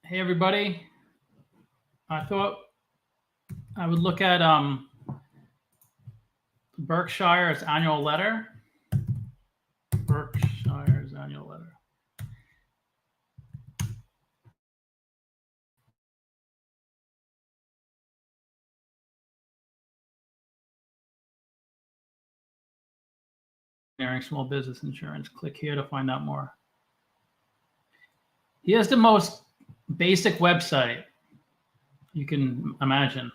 Hey everybody, I thought I would look at Berkshire's annual letter. Berkshire's annual letter. Small business insurance. Click here to find out more. He has the most basic website you can imagine.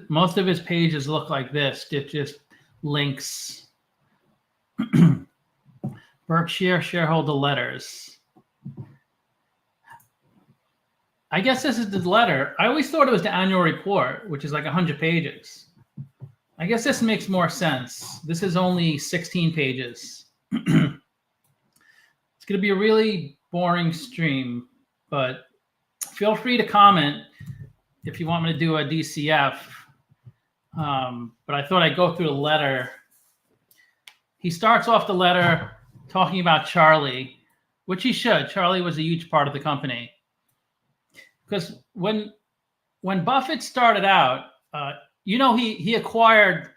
Most of his pages look like this. It's just links. Berkshire shareholder letters. I guess this is the letter. I always thought it was the annual report, which is like 100 pages. I guess this makes more sense. This is only 16 pages. It's going to be a really boring stream, but feel free to comment if you want me to do a DCF. But I thought I'd go through the letter. He starts off the letter talking about Charlie, which he should. Charlie was a huge part of the company. Because when Buffett started out, he acquired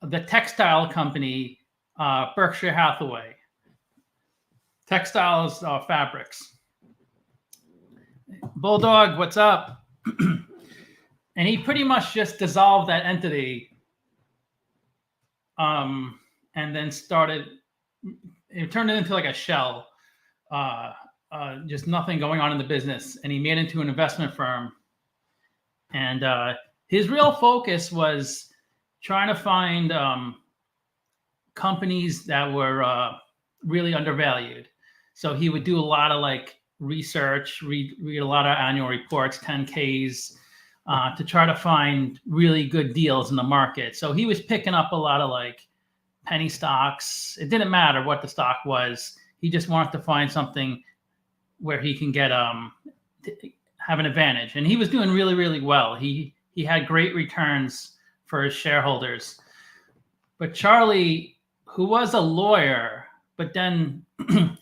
the textile company, Berkshire Hathaway. Textiles, fabrics. Bulldog, what's up? And he pretty much just dissolved that entity, and then it turned it into like a shell, just nothing going on in the business. And he made it into an investment firm. And his real focus was trying to find companies that were really undervalued. So he would do a lot of like research, read a lot of annual reports, 10Ks, to try to find really good deals in the market. So he was picking up a lot of like penny stocks. It didn't matter what the stock was. He just wanted to find something where he can get have an advantage. And he was doing really, really well. He had great returns for his shareholders. But Charlie, who was a lawyer, but then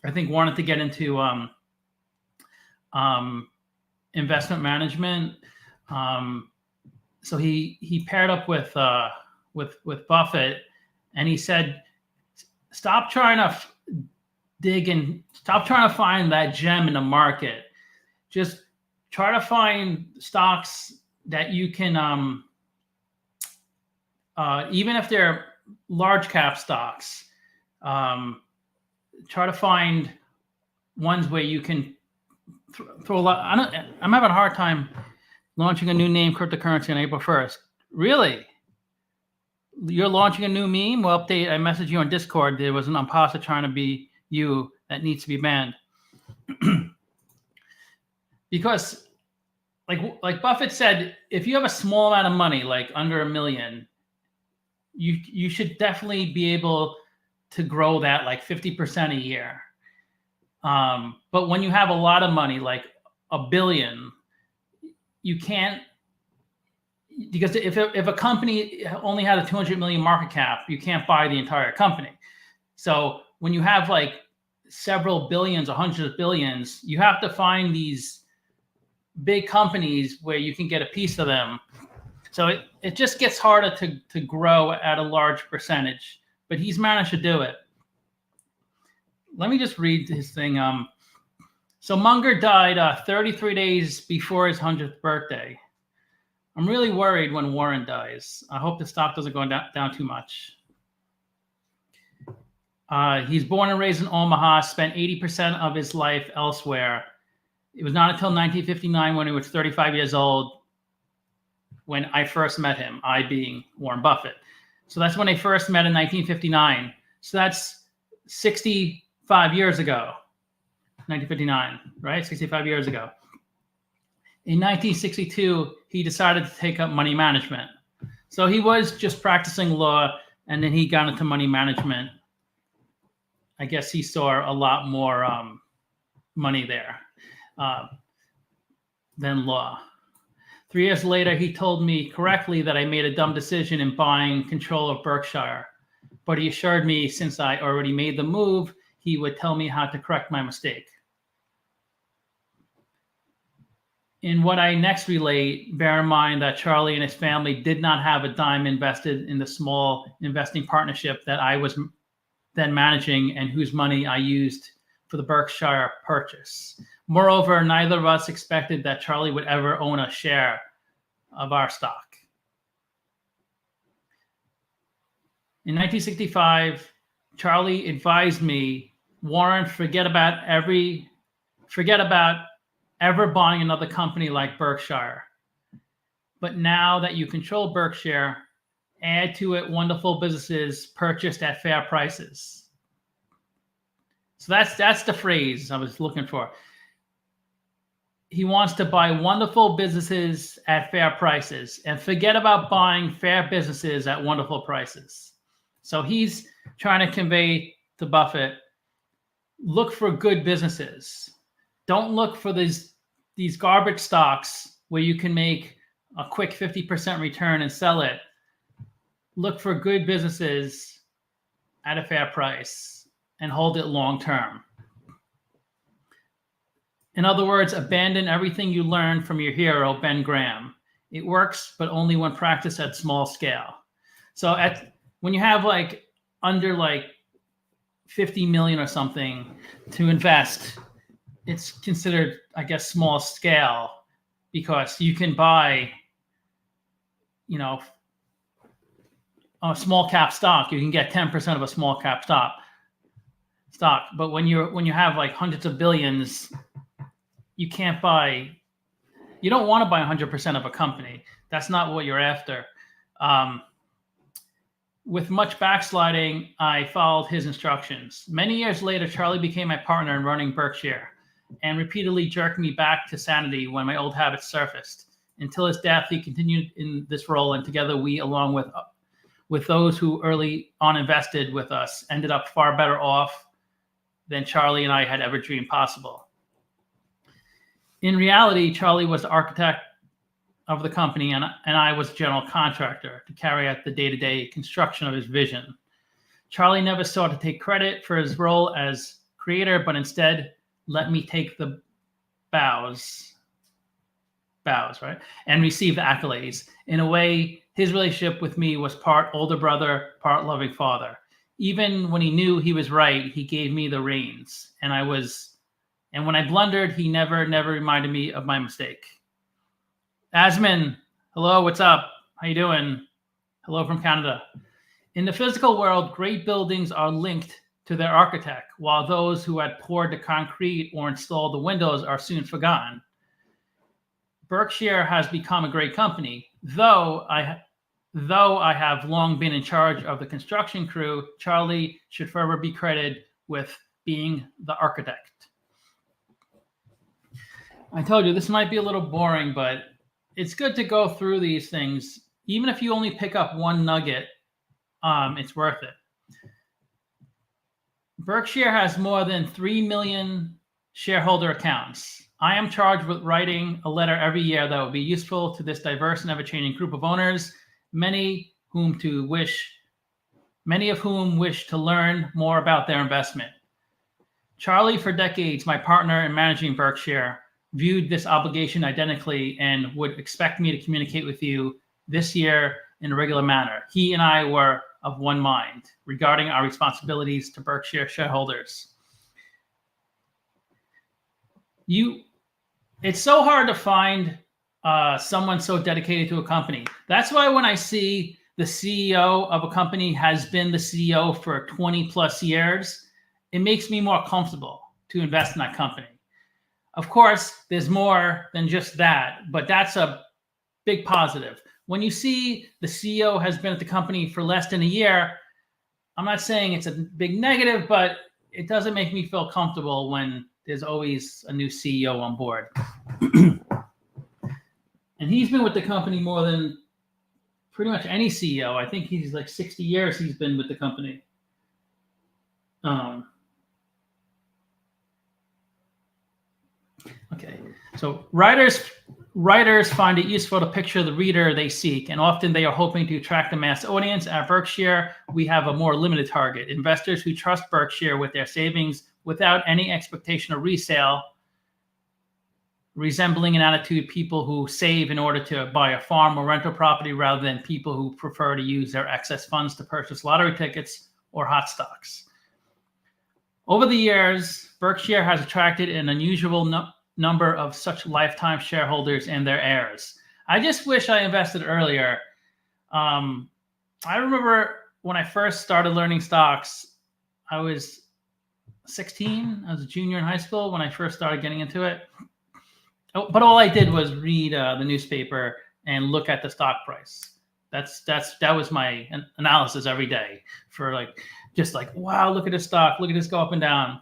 I think wanted to get into investment management. So he paired up with Buffett, and he said, "Stop trying to dig and stop trying to find that gem in the market. Just try to find stocks that you can, even if they're large cap stocks, try to find ones where you can throw a lot." I'm having a hard time launching a new name cryptocurrency on April 1st. Really? You're launching a new meme? Well, update. I messaged you on Discord. There was an imposter trying to be you that needs to be banned. Because like Buffett said, if you have a small amount of money, like under $1 million, you should definitely be able to grow that like 50% a year. But when you have a lot of money, like $1 billion, you can't, because if a company only had a 200 million market cap, you can't buy the entire company. So when you have like several billions or hundreds of billions, you have to find these big companies where you can get a piece of them. So it just gets harder to grow at a large percentage, but he's managed to do it. Let me just read his thing. So Munger died 33 days before his 100th birthday. I'm really worried when Warren dies. I hope the stock doesn't go down too much. He's born and raised in Omaha, spent 80% of his life elsewhere. It was not until 1959, when he was 35 years old, when I first met him, I being Warren Buffett. So that's when they first met in 1959. So that's 65 years ago, 1959, right? 65 years ago. In 1962, he decided to take up money management. So he was just practicing law, and then he got into money management. I guess he saw a lot more money there than law. 3 years later, he told me correctly that I made a dumb decision in buying control of Berkshire. But he assured me since I already made the move, he would tell me how to correct my mistake. In what I next relate, bear in mind that Charlie and his family did not have a dime invested in the small investing partnership that I was then managing and whose money I used for the Berkshire purchase. Moreover, neither of us expected that Charlie would ever own a share of our stock. In 1965, Charlie advised me, Warren, forget about ever buying another company like Berkshire. But now that you control Berkshire, add to it wonderful businesses purchased at fair prices. So that's the phrase I was looking for. He wants to buy wonderful businesses at fair prices and forget about buying fair businesses at wonderful prices. So he's trying to convey to Buffett, look for good businesses. Don't look for these garbage stocks where you can make a quick 50% return and sell it. Look for good businesses at a fair price and hold it long term. In other words, abandon everything you learned from your hero, Ben Graham. It works, but only when practiced at small scale. So when you have under 50 million or something to invest, it's considered, I guess, small scale because you can buy, a small cap stock. You can get 10% of a small cap stock. But when you have hundreds of billions, you don't want to buy 100% of a company. That's not what you're after. With much backsliding, I followed his instructions. Many years later, Charlie became my partner in running Berkshire and repeatedly jerked me back to sanity when my old habits surfaced. Until his death, he continued in this role, and together we, along with those who early on invested with us, ended up far better off than Charlie and I had ever dreamed possible. In reality, Charlie was the architect of the company, and I was general contractor to carry out the day-to-day construction of his vision. Charlie never sought to take credit for his role as creator, but instead let me take the bows, right, and receive the accolades. In a way, his relationship with me was part older brother, part loving father. Even when he knew he was right, he gave me the reins, and when I blundered, he never reminded me of my mistake. Asman, hello, what's up? How you doing? Hello from Canada. In the physical world, great buildings are linked to their architect, while those who had poured the concrete or installed the windows are soon forgotten. Berkshire has become a great company. Though I have long been in charge of the construction crew, Charlie should forever be credited with being the architect. I told you this might be a little boring, but it's good to go through these things. Even if you only pick up one nugget, it's worth it. Berkshire has more than 3 million shareholder accounts. I am charged with writing a letter every year that will be useful to this diverse and ever-changing group of owners, many of whom wish to learn more about their investment. Charlie, for decades, my partner in managing Berkshire, viewed this obligation identically and would expect me to communicate with you this year in a regular manner. He and I were of one mind regarding our responsibilities to Berkshire shareholders. It's so hard to find someone so dedicated to a company. That's why when I see the CEO of a company has been the CEO for 20 plus years, it makes me more comfortable to invest in that company. Of course, there's more than just that, but that's a big positive. When you see the CEO has been at the company for less than a year, I'm not saying it's a big negative, but it doesn't make me feel comfortable when there's always a new CEO on board. And he's been with the company more than pretty much any CEO. I think he's 60 years he's been with the company. Okay, so writers find it useful to picture the reader they seek, and often they are hoping to attract a mass audience. At Berkshire, we have a more limited target: investors who trust Berkshire with their savings without any expectation of resale. resembling an attitude people who save in order to buy a farm or rental property rather than people who prefer to use their excess funds to purchase lottery tickets or hot stocks. Over the years, Berkshire has attracted an unusual number of such lifetime shareholders and their heirs. I just wish I invested earlier. I remember when I first started learning stocks, I was 16. I was a junior in high school when I first started getting into it. But all I did was read the newspaper and look at the stock price. That was my analysis every day for just wow, look at this stock, look at this go up and down.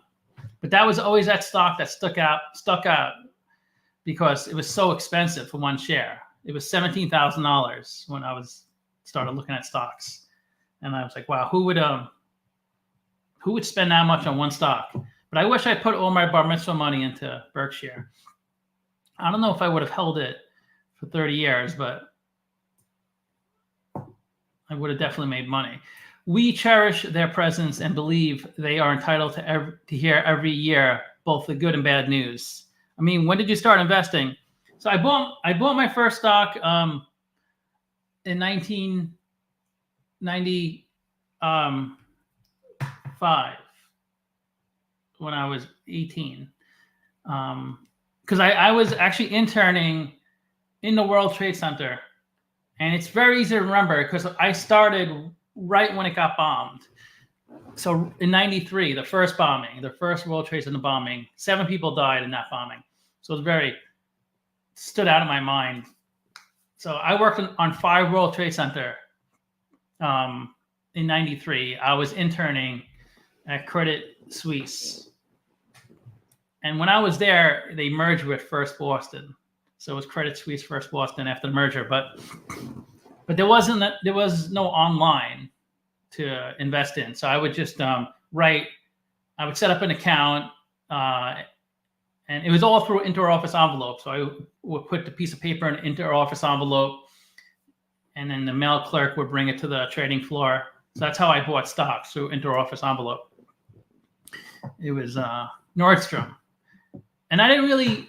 But that was always that stock that stuck out because it was so expensive for one share. It was $17,000 when I started looking at stocks, and I was like, wow, who would spend that much on one stock? But I wish I put all my bar mitzvah money into Berkshire. I don't know if I would have held it for 30 years, but I would have definitely made money. We cherish their presence and believe they are entitled to hear every year both the good and bad news. I mean, when did you start investing? So I bought my first stock in 1995 when I was 18. Because I was actually interning in the World Trade Center. And it's very easy to remember because I started right when it got bombed. So in 93, the first bombing, the first World Trade Center bombing, 7 people died in that bombing. So it was stood out of my mind. So I worked on 5 World Trade Center in 93. I was interning at Credit Suisse. And when I was there, they merged with First Boston. So it was Credit Suisse, First Boston after the merger. But there was no online to invest in. So I would just I would set up an account, and it was all through inter-office envelope. So I would put the piece of paper in an inter-office envelope, and then the mail clerk would bring it to the trading floor. So that's how I bought stocks, through inter-office envelope. It was Nordstrom. And I didn't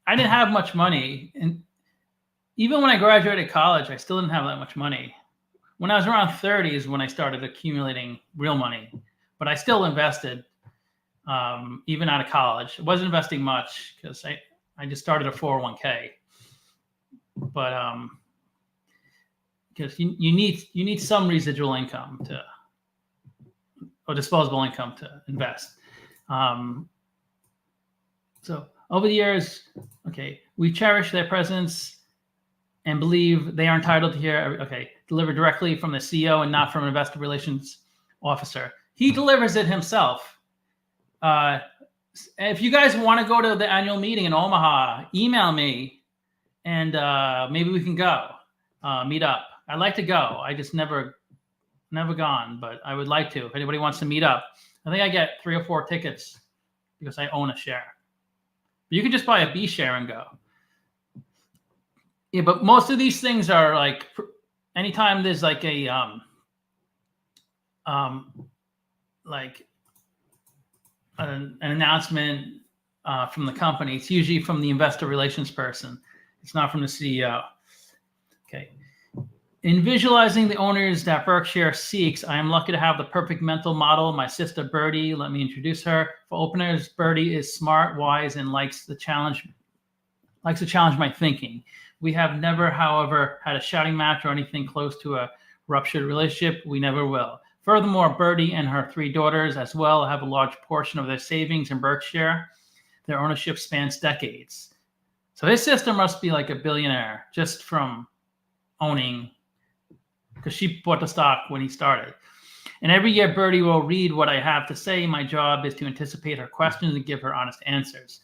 have much money. And even when I graduated college, I still didn't have that much money. When I was around 30 is when I started accumulating real money. But I still invested, even out of college. I wasn't investing much because I just started a 401k. But because you need some residual income or disposable income to invest. So over the years, we cherish their presence and believe they are entitled to hear, delivered directly from the CEO and not from an investor relations officer. He delivers it himself. If you guys want to go to the annual meeting in Omaha, email me and maybe we can go meet up. I'd like to go. I just never gone, but I would like to. If anybody wants to meet up, I think I get 3 or 4 tickets because I own a share. But you can just buy a B share and go. Yeah, but most of these things are anytime there's an announcement from the company, it's usually from the investor relations person. It's not from the CEO. Okay. In visualizing the owners that Berkshire seeks, I am lucky to have the perfect mental model. My sister Birdie, let me introduce her. For openers, Birdie is smart, wise, and likes to challenge my thinking. We have never, however, had a shouting match or anything close to a ruptured relationship. We never will. Furthermore, Birdie and her 3 daughters as well have a large portion of their savings in Berkshire. Their ownership spans decades. So his sister must be like a billionaire just from owning, because she bought the stock when he started. And every year, Birdie will read what I have to say. My job is to anticipate her questions and give her honest answers.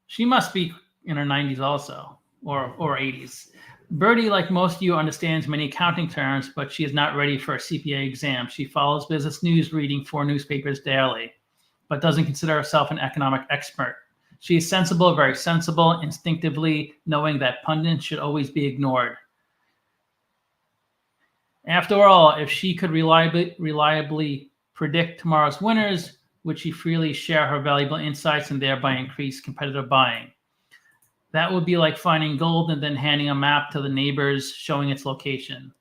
She must be in her 90s also, or 80s. Birdie, like most of you, understands many accounting terms, but she is not ready for a CPA exam. She follows business news, reading 4 newspapers daily, but doesn't consider herself an economic expert. She is sensible, very sensible, instinctively knowing that pundits should always be ignored. After all, if she could reliably predict tomorrow's winners, would she freely share her valuable insights and thereby increase competitive buying? That would be like finding gold and then handing a map to the neighbors showing its location.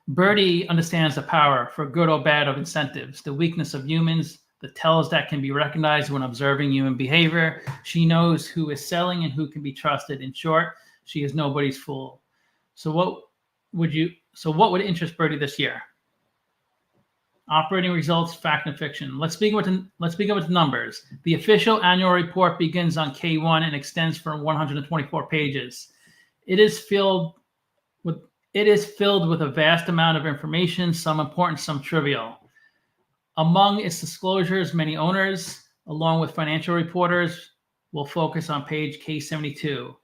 Birdie understands the power, for good or bad, of incentives, the weakness of humans, the tells that can be recognized when observing human behavior. She knows who is selling and who can be trusted. In short, she is nobody's fool. So what would interest Birdie this year? Operating results, fact and fiction. Let's begin with the numbers. The official annual report begins on K1 and extends for 124 pages. It is filled with a vast amount of information, some important, some trivial. Among its disclosures, many owners, along with financial reporters, will focus on page K72.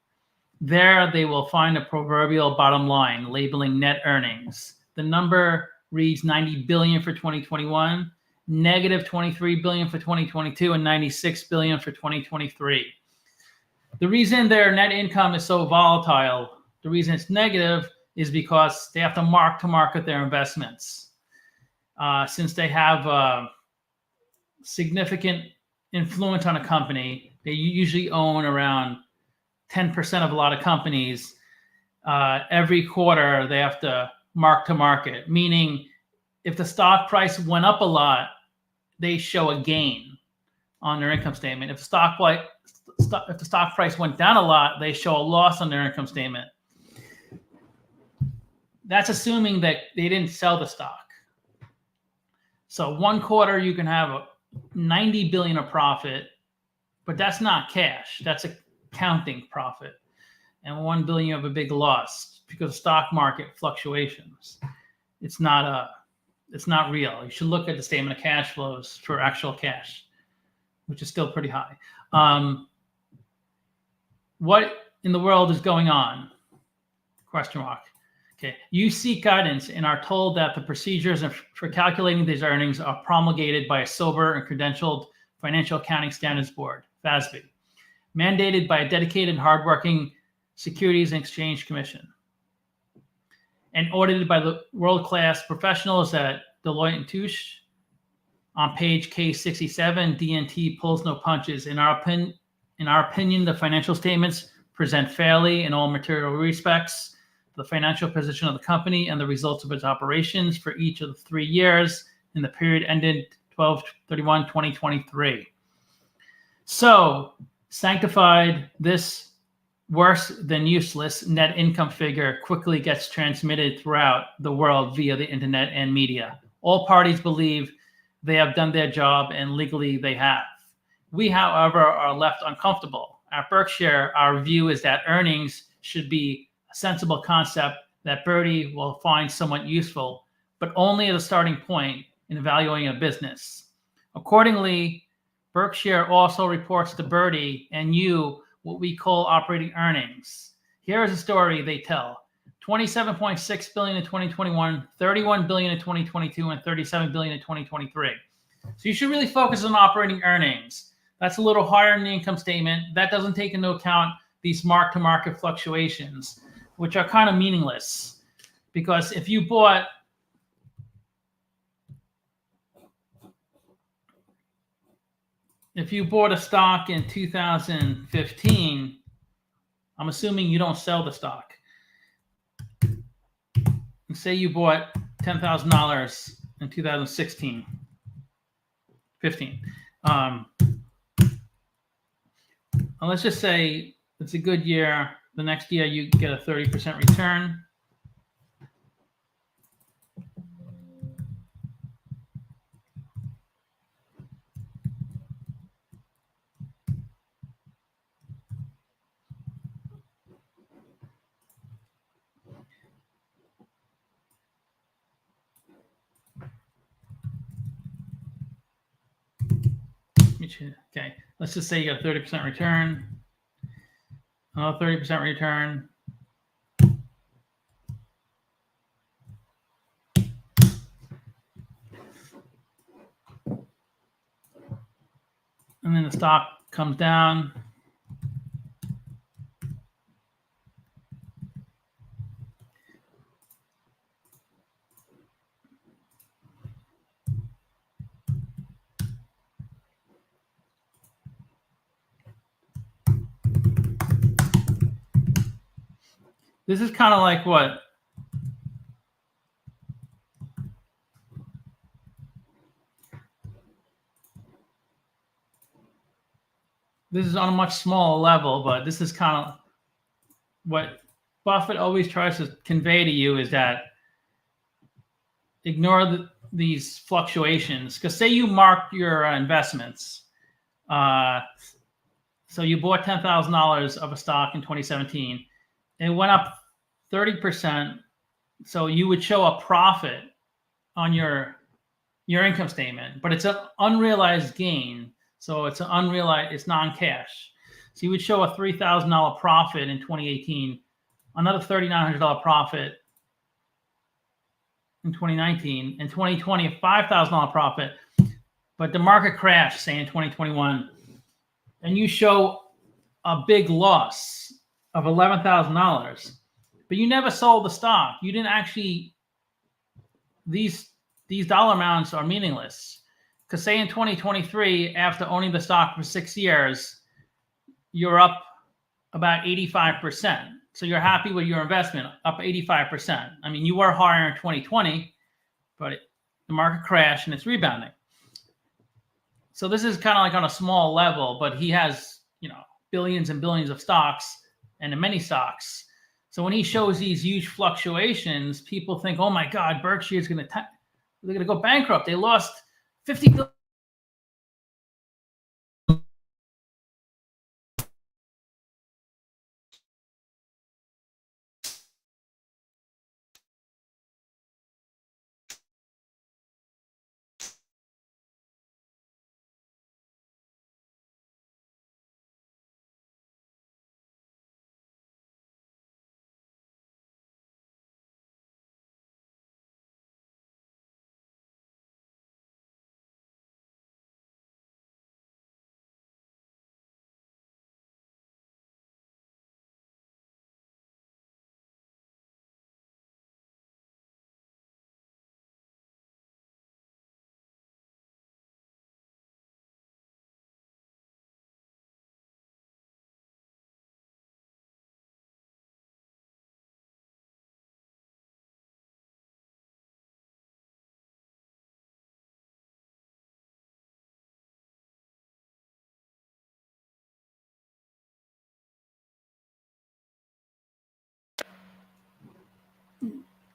There, they will find a proverbial bottom line labeling net earnings. The number reads 90 billion for 2021, negative 23 billion for 2022, and 96 billion for 2023. The reason their net income is so volatile, the reason it's negative, is because they have to mark their investments. Since they have significant influence on a company, they usually own around 10% of a lot of companies. Every quarter, they have to mark to market, meaning if the stock price went up a lot, they show a gain on their income statement. If the stock price went down a lot, they show a loss on their income statement. That's assuming that they didn't sell the stock. So one quarter you can have a 90 billion of profit, but that's not cash. That's accounting profit. And 1 billion you have a big loss because of stock market fluctuations. It's not real. You should look at the statement of cash flows for actual cash, which is still pretty high. What in the world is going on? Question mark. Okay. You seek guidance and are told that the procedures for calculating these earnings are promulgated by a sober and credentialed Financial Accounting Standards Board, FASB, mandated by a dedicated and hardworking Securities and Exchange Commission, and audited by the world-class professionals at Deloitte & Touche. On page K67, DNT pulls no punches. In our opinion, the financial statements present fairly in all material respects the financial position of the company and the results of its operations for each of the 3 years in the period ended 12/31/2023. So, sanctified, this worse than useless net income figure quickly gets transmitted throughout the world via the internet and media. All parties believe they have done their job, and legally they have. We, however, are left uncomfortable. At Berkshire, our view is that earnings should be a sensible concept that Birdie will find somewhat useful, but only as a starting point in evaluating a business. Accordingly, Berkshire also reports to Birdie and you what we call operating earnings. Here is a story they tell. 27.6 billion in 2021, 31 billion in 2022, and 37 billion in 2023. So you should really focus on operating earnings. That's a little higher in the income statement. That doesn't take into account these mark-to-market fluctuations, which are kind of meaningless. Because if you bought a stock in 2015, I'm assuming you don't sell the stock. And say you bought $10,000 in 2016, 15. And let's just say it's a good year. The next year you get a 30% return. Okay, let's just say you got a 30% return. Another 30% return. And then the stock comes down. This is kind of like what? This is on a much smaller level, but this is kind of what Buffett always tries to convey to you, is that ignore these fluctuations. Because say you mark your investments. So you bought $10,000 of a stock in 2017. It went up 30%. So you would show a profit on your income statement, but it's an unrealized gain. So it's it's non-cash. So you would show a $3,000 profit in 2018, another $3,900 profit in 2019, and 2020 a $5,000 profit. But the market crashed, say in 2021, and you show a big loss of $11,000, but you never sold the stock. You didn't actually. These dollar amounts are meaningless, because say in 2023, after owning the stock for 6 years, you're up about 85%. So you're happy with your investment, up 85%. I mean, you were higher in 2020, but the market crashed and it's rebounding. So this is kind of like on a small level, but he has, billions and billions of stocks and many stocks. So when he shows these huge fluctuations, people think, oh my God, Berkshire is they're going to go bankrupt. They lost $50 billion.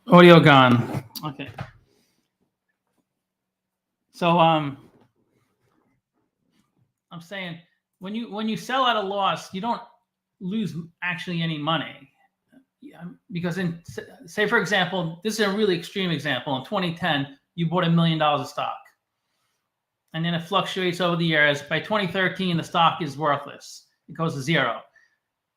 Audio gone. Okay. So I'm saying when you sell at a loss, you don't lose actually any money. Because say for example, this is a really extreme example. In 2010, you bought $1 million of stock, and then it fluctuates over the years. By 2013, the stock is worthless. It goes to zero.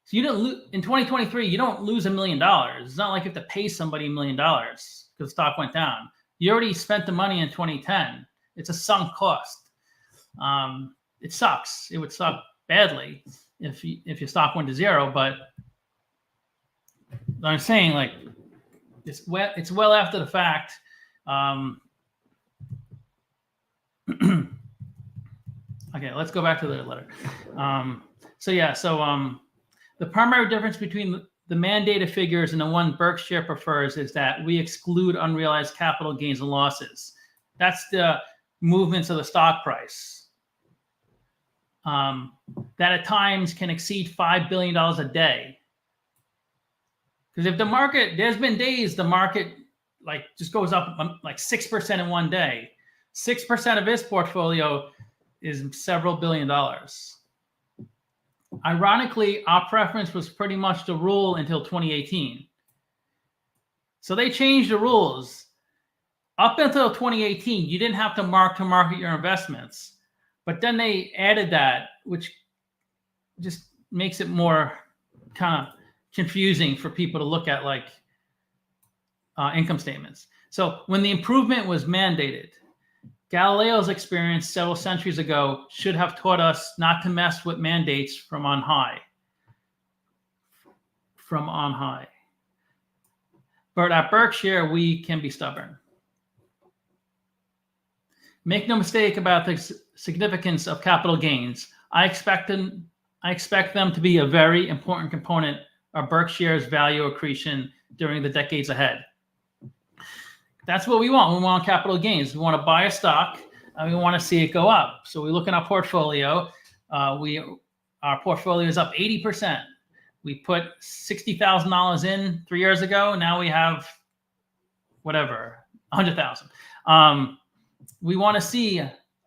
So you don't lose in 2023. You don't lose $1 million. It's not like you have to pay somebody $1 million because the stock went down. You already spent the money in 2010. It's a sunk cost. It sucks. It would suck badly if your stock went to zero. But I'm saying, like, it's well after the fact. Okay, let's go back to the letter. The primary difference between the mandated figures and the one Berkshire prefers is that we exclude unrealized capital gains and losses. That's the movements of the stock price. That at times can exceed $5 billion a day. Because if the market, there's been days the market just goes up like 6% in one day. 6% of his portfolio is several $billion. Ironically, our preference was pretty much the rule until 2018. So they changed the rules. Up until 2018, you didn't have to market your investments. But then they added that, which just makes it more kind of confusing for people to look at, like income statements. So when the improvement was mandated, Galileo's experience several centuries ago should have taught us not to mess with mandates from on high. But at Berkshire, we can be stubborn. Make no mistake about the significance of capital gains. I expect them to be a very important component or Berkshire's value accretion during the decades ahead. That's what we want. We want capital gains. We want to buy a stock and we want to see it go up. So we look in our portfolio. Our portfolio is up 80%. We put $60,000 in 3 years ago. Now we have whatever, 100,000. We want to see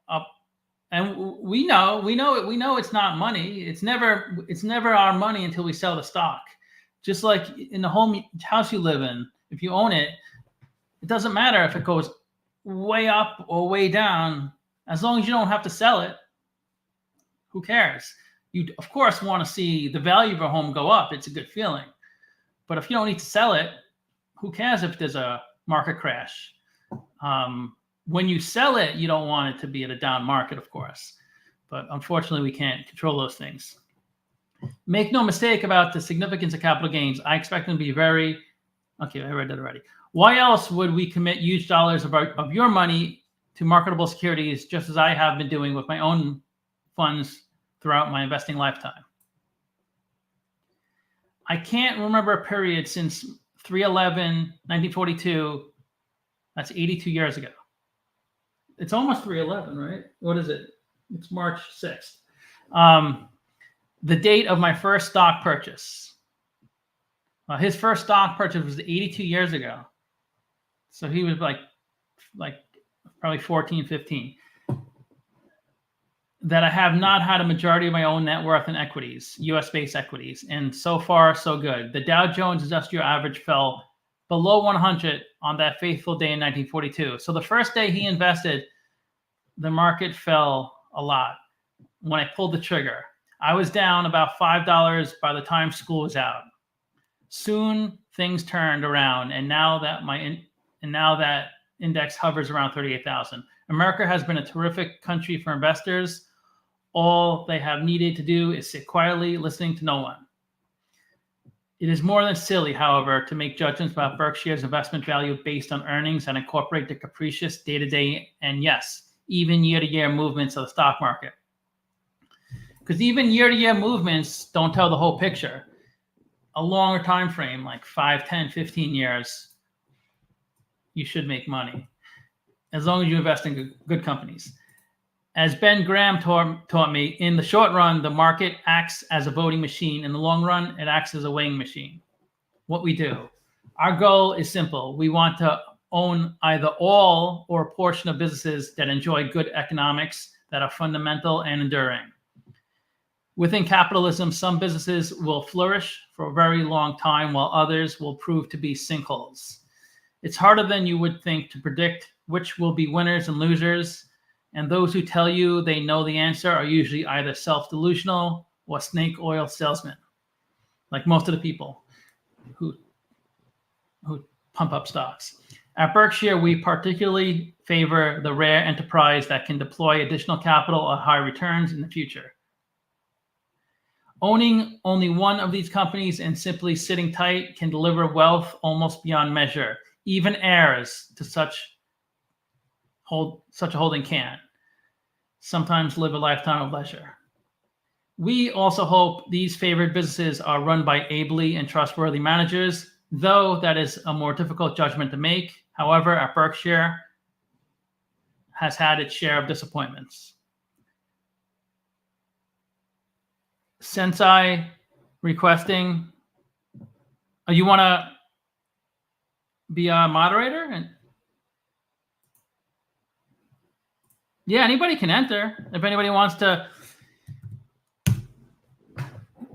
up, and we know it's not money. It's never our money until we sell the stock. Just like in the house you live in, if you own it, it doesn't matter if it goes way up or way down, as long as you don't have to sell it. Who cares? You, of course, want to see the value of your home go up. It's a good feeling. But if you don't need to sell it, who cares if there's a market crash? When you sell it, you don't want it to be at a down market, of course. But unfortunately, we can't control those things. Make no mistake about the significance of capital gains. I expect them to be very... Okay, I read that already. Why else would we commit huge dollars of your money to marketable securities, just as I have been doing with my own funds throughout my investing lifetime? I can't remember a period since 3/11/1942. That's 82 years ago. It's almost 3/11, right? What is it? It's March 6th. The date of my first stock purchase. His first stock purchase was 82 years ago. So he was like probably 14, 15. That I have not had a majority of my own net worth in equities, US-based equities. And so far, so good. The Dow Jones Industrial Average fell below 100 on that fateful day in 1942. So the first day he invested, the market fell a lot when I pulled the trigger. I was down about $5 by the time school was out. Soon things turned around, and now that index hovers around 38,000. America has been a terrific country for investors. All they have needed to do is sit quietly, listening to no one. It is more than silly, however, to make judgments about Berkshire's investment value based on earnings and incorporate the capricious day-to-day and, yes, even year-to-year movements of the stock market. Because even year-to-year movements don't tell the whole picture. A longer time frame, like 5, 10, 15 years, you should make money, as long as you invest in good companies. As Ben Graham taught me, in the short run, the market acts as a voting machine. In the long run, it acts as a weighing machine. What we do. Our goal is simple. We want to own either all or a portion of businesses that enjoy good economics, that are fundamental and enduring. Within capitalism, some businesses will flourish for a very long time, while others will prove to be sinkholes. It's harder than you would think to predict which will be winners and losers. And those who tell you they know the answer are usually either self-delusional or snake oil salesmen, like most of the people who pump up stocks. At Berkshire, we particularly favor the rare enterprise that can deploy additional capital at high returns in the future. Owning only one of these companies and simply sitting tight can deliver wealth almost beyond measure. Even heirs to such a holding can sometimes live a lifetime of leisure. We also hope these favored businesses are run by ably and trustworthy managers, though that is a more difficult judgment to make. However, at Berkshire has had its share of disappointments. Sensei requesting, you want to be a moderator? And yeah, anybody can enter. If anybody wants to,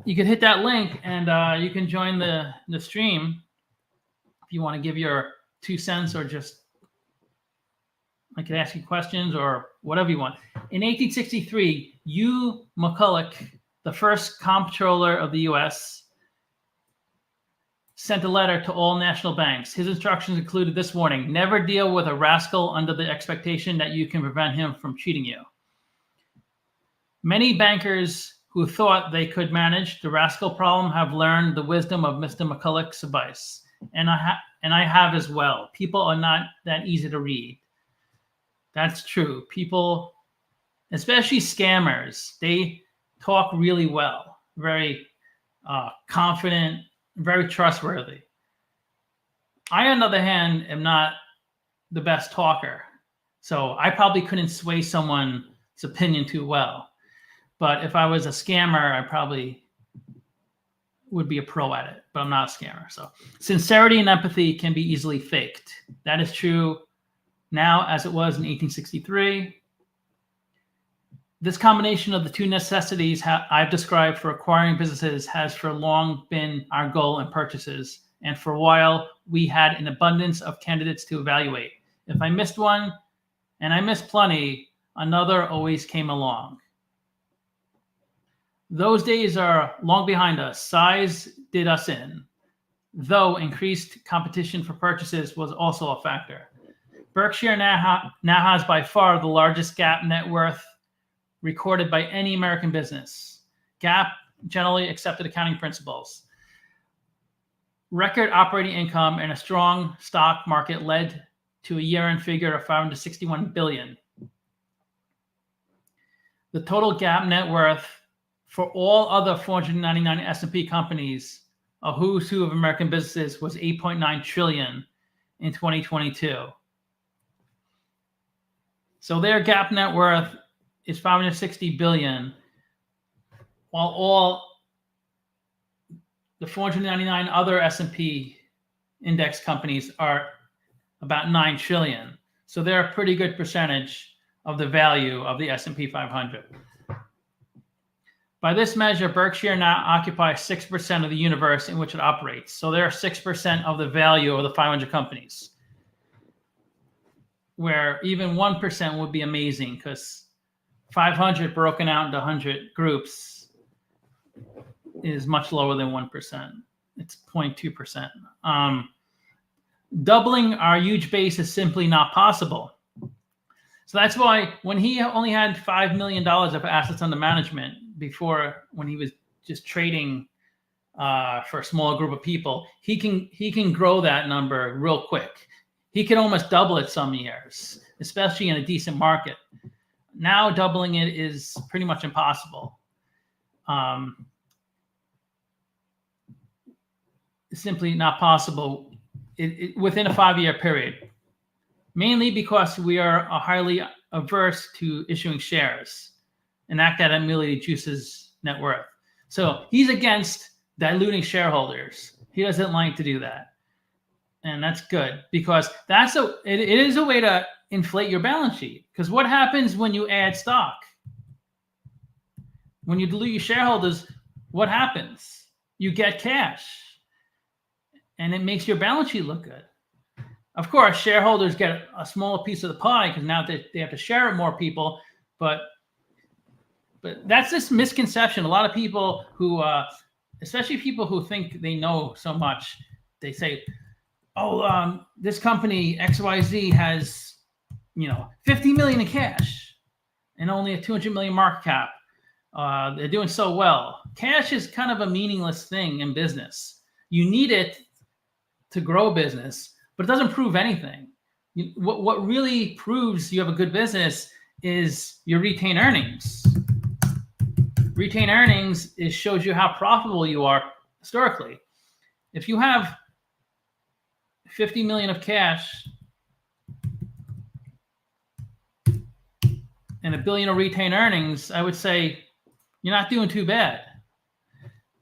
you can hit that link and you can join the stream if you want to give your 2 cents, or just I could ask you questions or whatever you want. In 1863, Hugh McCulloch, the first comptroller of the U.S., sent a letter to all national banks. His instructions included this warning: never deal with a rascal under the expectation that you can prevent him from cheating you. Many bankers who thought they could manage the rascal problem have learned the wisdom of Mr. McCulloch's advice. And I have as well. People are not that easy to read. That's true. People, especially scammers, they talk really well, very confident, very trustworthy. I, on the other hand, am not the best talker. So I probably couldn't sway someone's opinion too well. But if I was a scammer, I probably would be a pro at it, but I'm not a scammer. So sincerity and empathy can be easily faked. That is true now as it was in 1863. This combination of the two necessities I've described for acquiring businesses has for long been our goal in purchases. And for a while, we had an abundance of candidates to evaluate. If I missed one, and I missed plenty, another always came along. Those days are long behind us. Size did us in, though increased competition for purchases was also a factor. Berkshire now has by far the largest GAAP net worth recorded by any American business. GAAP, generally accepted accounting principles. Record operating income and a strong stock market led to a year-end figure of $561 billion. The total GAAP net worth for all other 499 S&P companies, a who's who of American businesses, was $8.9 trillion in 2022. So their GAAP net worth is $560 billion, while all the 499 other S&P index companies are about $9 trillion. So they're a pretty good percentage of the value of the S&P 500. By this measure, Berkshire now occupies 6% of the universe in which it operates. So they're 6% of the value of the 500 companies, where even 1% would be amazing, because 500 broken out into 100 groups is much lower than 1%. It's 0.2%. Doubling our huge base is simply not possible. So that's why when he only had $5 million of assets under management before, when he was just trading for a small group of people, he can grow that number real quick. He can almost double it some years, especially in a decent market. Now doubling it is pretty much impossible. It's simply not possible within a 5-year period, mainly because we are highly averse to issuing shares, an act that merely reduces net worth. So he's against diluting shareholders. He doesn't like to do that. And that's good, because it is a way to inflate your balance sheet. Because what happens when you add stock? When you dilute your shareholders, what happens? You get cash. And it makes your balance sheet look good. Of course, shareholders get a smaller piece of the pie because now they have to share it with more people. But that's this misconception. A lot of people who, especially people who think they know so much, they say, "Oh, this company XYZ has, 50 million in cash and only a 200 million market cap. They're doing so well." Cash is kind of a meaningless thing in business. You need it to grow business, but it doesn't prove anything. What really proves you have a good business is your retained earnings. Retained earnings shows you how profitable you are historically. If you have 50 million of cash and $1 billion of retained earnings, I would say you're not doing too bad.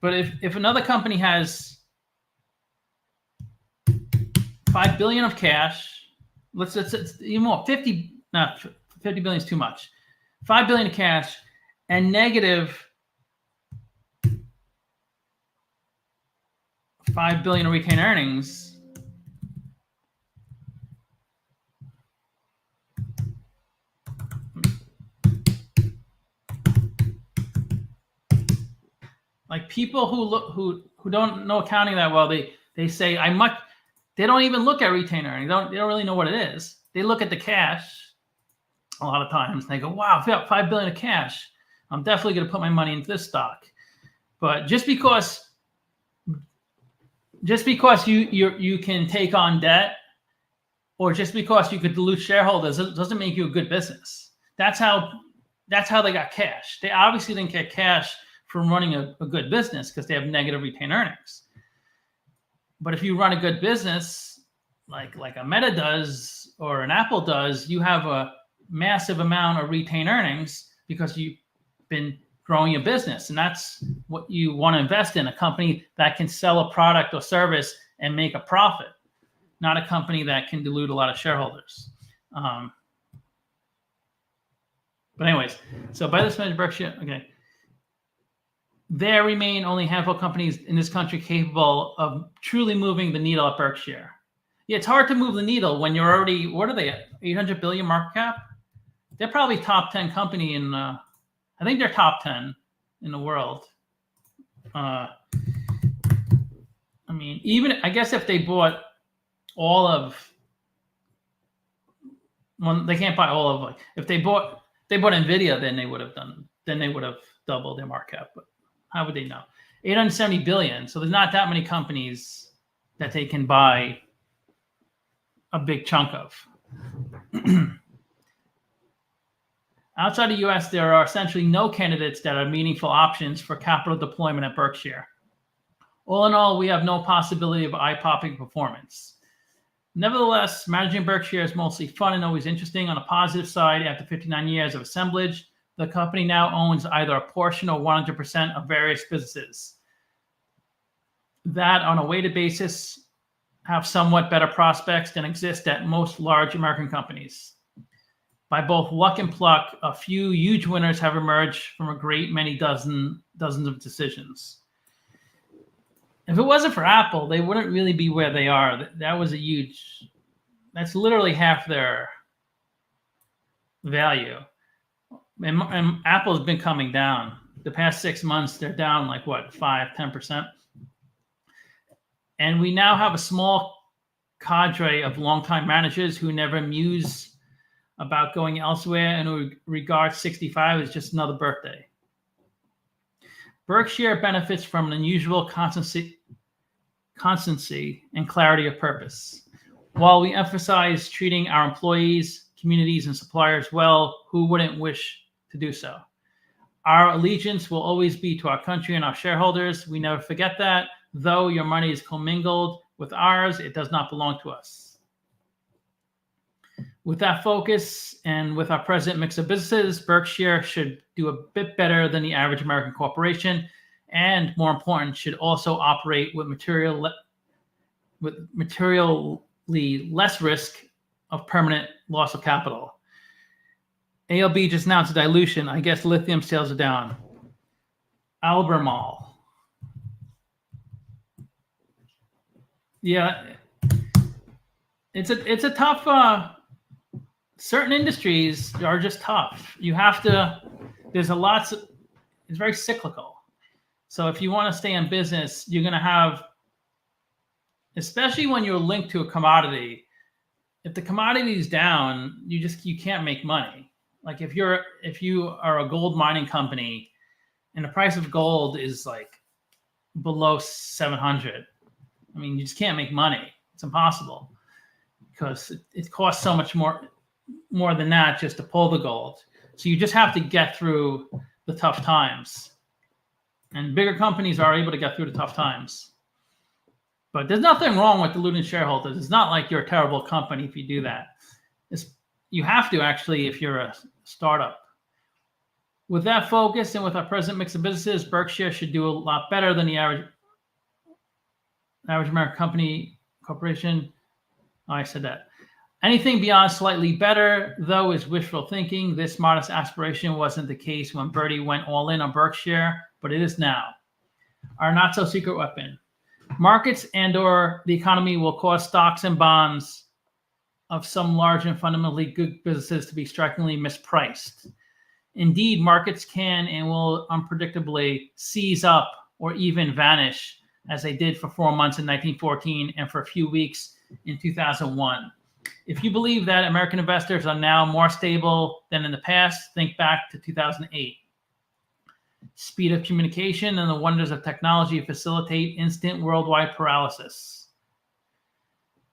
But if another company has $5 billion of cash, let's even more, 50 billion is too much. $5 billion of cash and negative $5 billion of retained earnings, like people who don't know accounting that well, they say they don't even look at retained earnings. They don't really know what it is. They look at the cash a lot of times. And they go, "Wow, if I got $5 billion of cash, I'm definitely going to put my money into this stock." But just because you can take on debt, or just because you could dilute shareholders, doesn't make you a good business. That's how they got cash. They obviously didn't get cash from running a good business because they have negative retained earnings. But if you run a good business, like a Meta does or an Apple does, you have a massive amount of retained earnings because you've been growing your business. And that's what you want to invest in, a company that can sell a product or service and make a profit, not a company that can dilute a lot of shareholders. But anyways, so by this measure, Berkshire, okay. There remain only a handful of companies in this country capable of truly moving the needle at Berkshire. Yeah, it's hard to move the needle when you're already, what are they at, 800 billion market cap? They're probably top 10 company in, I think they're top 10 in the world. I mean, even, I guess if they bought all of, well, they can't buy all of, like, if they bought NVIDIA, then they would have doubled their market cap. But how would they know? 870 billion. So there's not that many companies that they can buy a big chunk of. Outside the US, there are essentially no candidates that are meaningful options for capital deployment at Berkshire. All in all, we have no possibility of eye-popping performance. Nevertheless, managing Berkshire is mostly fun and always interesting. On the positive side, after 59 years of assemblage, the company now owns either a portion or 100% of various businesses that, on a weighted basis, have somewhat better prospects than exist at most large American companies. By both luck and pluck, a few huge winners have emerged from a great many dozens of decisions. If it wasn't for Apple, they wouldn't really be where they are. That's literally half their value. And Apple's been coming down. The past 6 months, they're down like what, 5-10%. And we now have a small cadre of longtime managers who never muse about going elsewhere and who regard 65 as just another birthday. Berkshire benefits from an unusual constancy and clarity of purpose. While we emphasize treating our employees, communities, and suppliers well, who wouldn't wish to do so? Our allegiance will always be to our country and our shareholders. We never forget that. Though your money is commingled with ours, it does not belong to us. With that focus and with our present mix of businesses, Berkshire should do a bit better than the average American corporation, and more important, should also operate with materially less risk of permanent loss of capital. ALB just announced a dilution. I guess lithium sales are down. Albemarle. Yeah, it's a tough. Certain industries are just tough. You have to. It's very cyclical. So if you want to stay in business, you're going to have, especially when you're linked to a commodity. If the commodity is down, you can't make money. Like if you are a gold mining company, and the price of gold is like below 700. I mean, you just can't make money. It's impossible because it costs so much more than that just to pull the gold. So you just have to get through the tough times. And bigger companies are able to get through the tough times. But there's nothing wrong with diluting shareholders. It's not like you're a terrible company if you do that. You have to actually if you're a startup. With that focus and with our present mix of businesses, Berkshire should do a lot better than the average American corporation. Oh, I said that. Anything beyond slightly better, though, is wishful thinking. This modest aspiration wasn't the case when Bertie went all in on Berkshire, but it is now. Our not-so-secret weapon. Markets and/or the economy will cause stocks and bonds of some large and fundamentally good businesses to be strikingly mispriced. Indeed, markets can and will unpredictably seize up or even vanish, as they did for 4 months in 1914 and for a few weeks in 2001. If you believe that American investors are now more stable than in the past, think back to 2008. Speed of communication and the wonders of technology facilitate instant worldwide paralysis.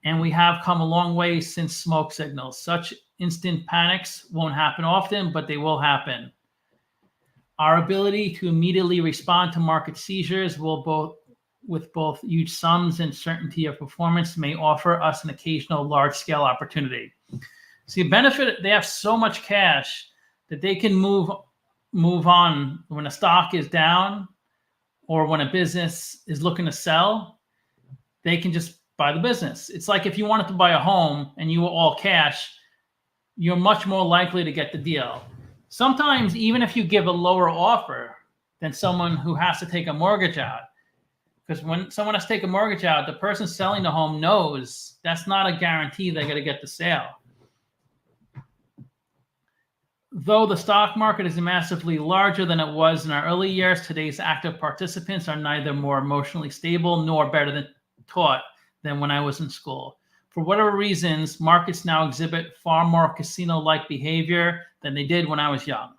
And we have come a long way since smoke signals. Such instant panics won't happen often, but they will happen. Our ability to immediately respond to market seizures will with both huge sums and certainty of performance may offer us an occasional large-scale opportunity. See, the benefit, they have so much cash that they can move on when a stock is down or when a business is looking to sell. They can just buy the business. It's like if you wanted to buy a home and you were all cash, you're much more likely to get the deal. Sometimes, even if you give a lower offer than someone who has to take a mortgage out, because when someone has to take a mortgage out, the person selling the home knows that's not a guarantee they're going to get the sale. Though the stock market is massively larger than it was in our early years, today's active participants are neither more emotionally stable nor better taught than when I was in school. For whatever reasons, markets now exhibit far more casino-like behavior than they did when I was young.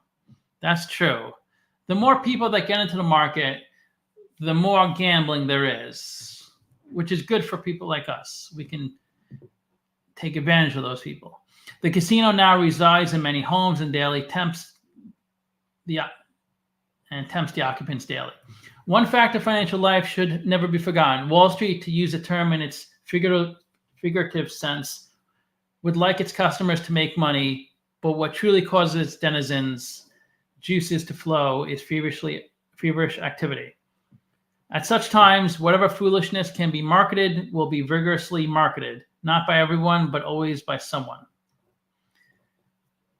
That's true. The more people that get into the market, the more gambling there is, which is good for people like us. We can take advantage of those people. The casino now resides in many homes and daily tempts the occupants daily. One fact of financial life should never be forgotten. Wall Street, to use a term in its figurative sense, would like its customers to make money, but what truly causes its denizens juices to flow is feverish activity. At such times, whatever foolishness can be marketed will be vigorously marketed, not by everyone, but always by someone.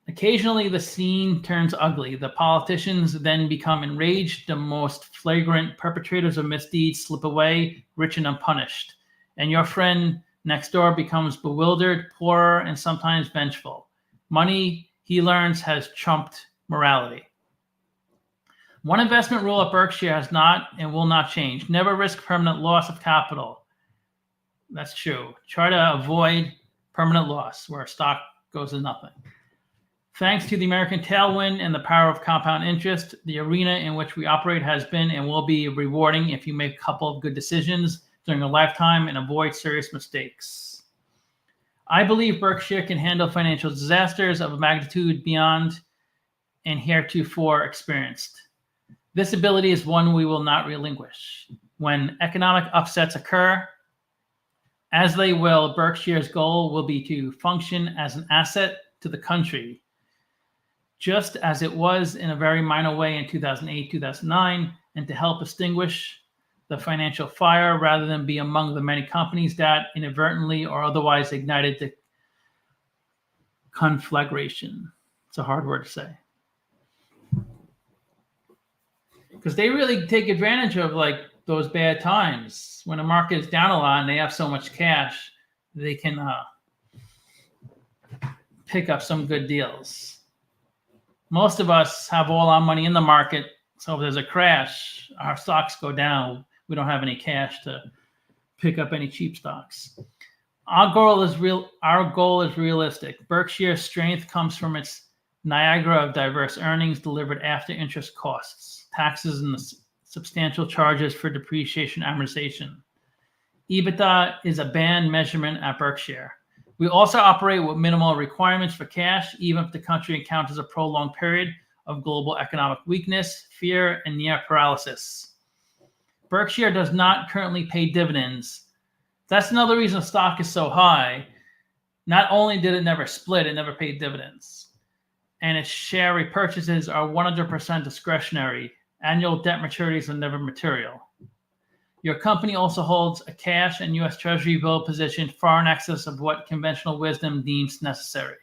Occasionally, the scene turns ugly. The politicians then become enraged. The most flagrant perpetrators of misdeeds slip away, rich and unpunished. And your friend next door becomes bewildered, poorer, and sometimes vengeful. Money, he learns, has trumped morality. One investment rule at Berkshire has not and will not change. Never risk permanent loss of capital. That's true. Try to avoid permanent loss where a stock goes to nothing. Thanks to the American tailwind and the power of compound interest, the arena in which we operate has been and will be rewarding if you make a couple of good decisions during a lifetime and avoid serious mistakes. I believe Berkshire can handle financial disasters of a magnitude beyond and heretofore experienced. This ability is one we will not relinquish. When economic upsets occur, as they will, Berkshire's goal will be to function as an asset to the country, just as it was in a very minor way in 2008, 2009, and to help extinguish the financial fire rather than be among the many companies that inadvertently or otherwise ignited the conflagration. It's a hard word to say. Because they really take advantage of like those bad times. When the market is down a lot and they have so much cash, they can pick up some good deals. Most of us have all our money in the market, so if there's a crash, our stocks go down. We don't have any cash to pick up any cheap stocks. Our goal is realistic. Berkshire's strength comes from its Niagara of diverse earnings delivered after interest costs, taxes, and the substantial charges for depreciation amortization. EBITDA is a band measurement at Berkshire. We also operate with minimal requirements for cash, even if the country encounters a prolonged period of global economic weakness, fear, and near paralysis. Berkshire does not currently pay dividends. That's another reason the stock is so high. Not only did it never split, it never paid dividends. And its share repurchases are 100% discretionary. Annual debt maturities are never material. Your company also holds a cash and U.S. Treasury bill position far in excess of what conventional wisdom deems necessary.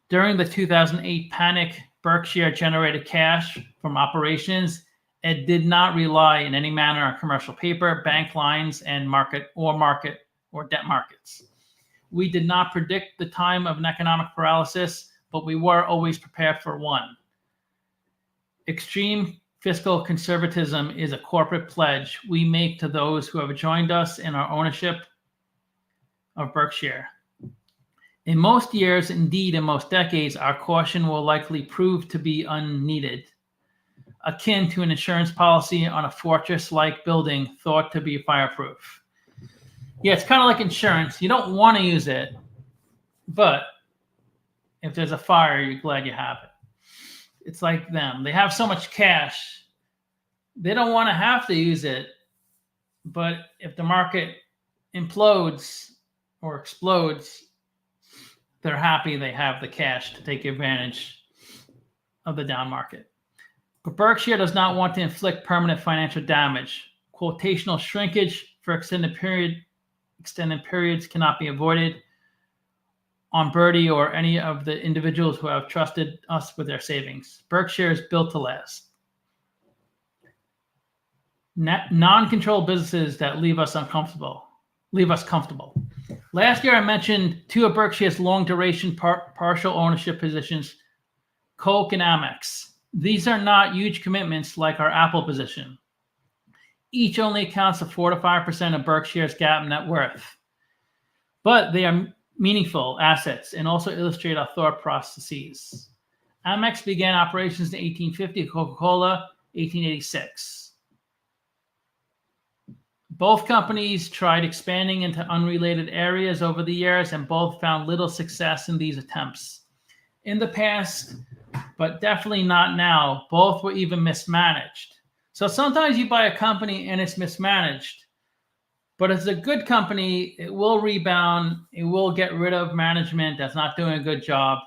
During the 2008 panic, Berkshire generated cash from operations. It did not rely in any manner on commercial paper, bank lines, and market or debt markets. We did not predict the time of an economic paralysis, but we were always prepared for one. Extreme fiscal conservatism is a corporate pledge we make to those who have joined us in our ownership of Berkshire. In most years, indeed in most decades, our caution will likely prove to be unneeded, akin to an insurance policy on a fortress-like building thought to be fireproof. Yeah, it's kind of like insurance. You don't want to use it, but if there's a fire, you're glad you have it. It's like them. They have so much cash. They don't want to have to use it, But if the market implodes or explodes, they're happy they have the cash to take advantage of the down market. But Berkshire does not want to inflict permanent financial damage. Quotational shrinkage for extended periods cannot be avoided on Bertie or any of the individuals who have trusted us with their savings. Berkshire is built to last. Non-controlled businesses that leave us comfortable. Last year, I mentioned two of Berkshire's long-duration partial ownership positions, Coke and Amex. These are not huge commitments like our Apple position. Each only accounts for 4 to 5% of Berkshire's GAAP net worth. But they are meaningful assets and also illustrate our thought processes. Amex began operations in 1850, Coca-Cola 1886. Both companies tried expanding into unrelated areas over the years, and both found little success in these attempts. In the past, but definitely not now, both were even mismanaged. So sometimes you buy a company and it's mismanaged, but if it's a good company, it will rebound. It will get rid of management that's not doing a good job.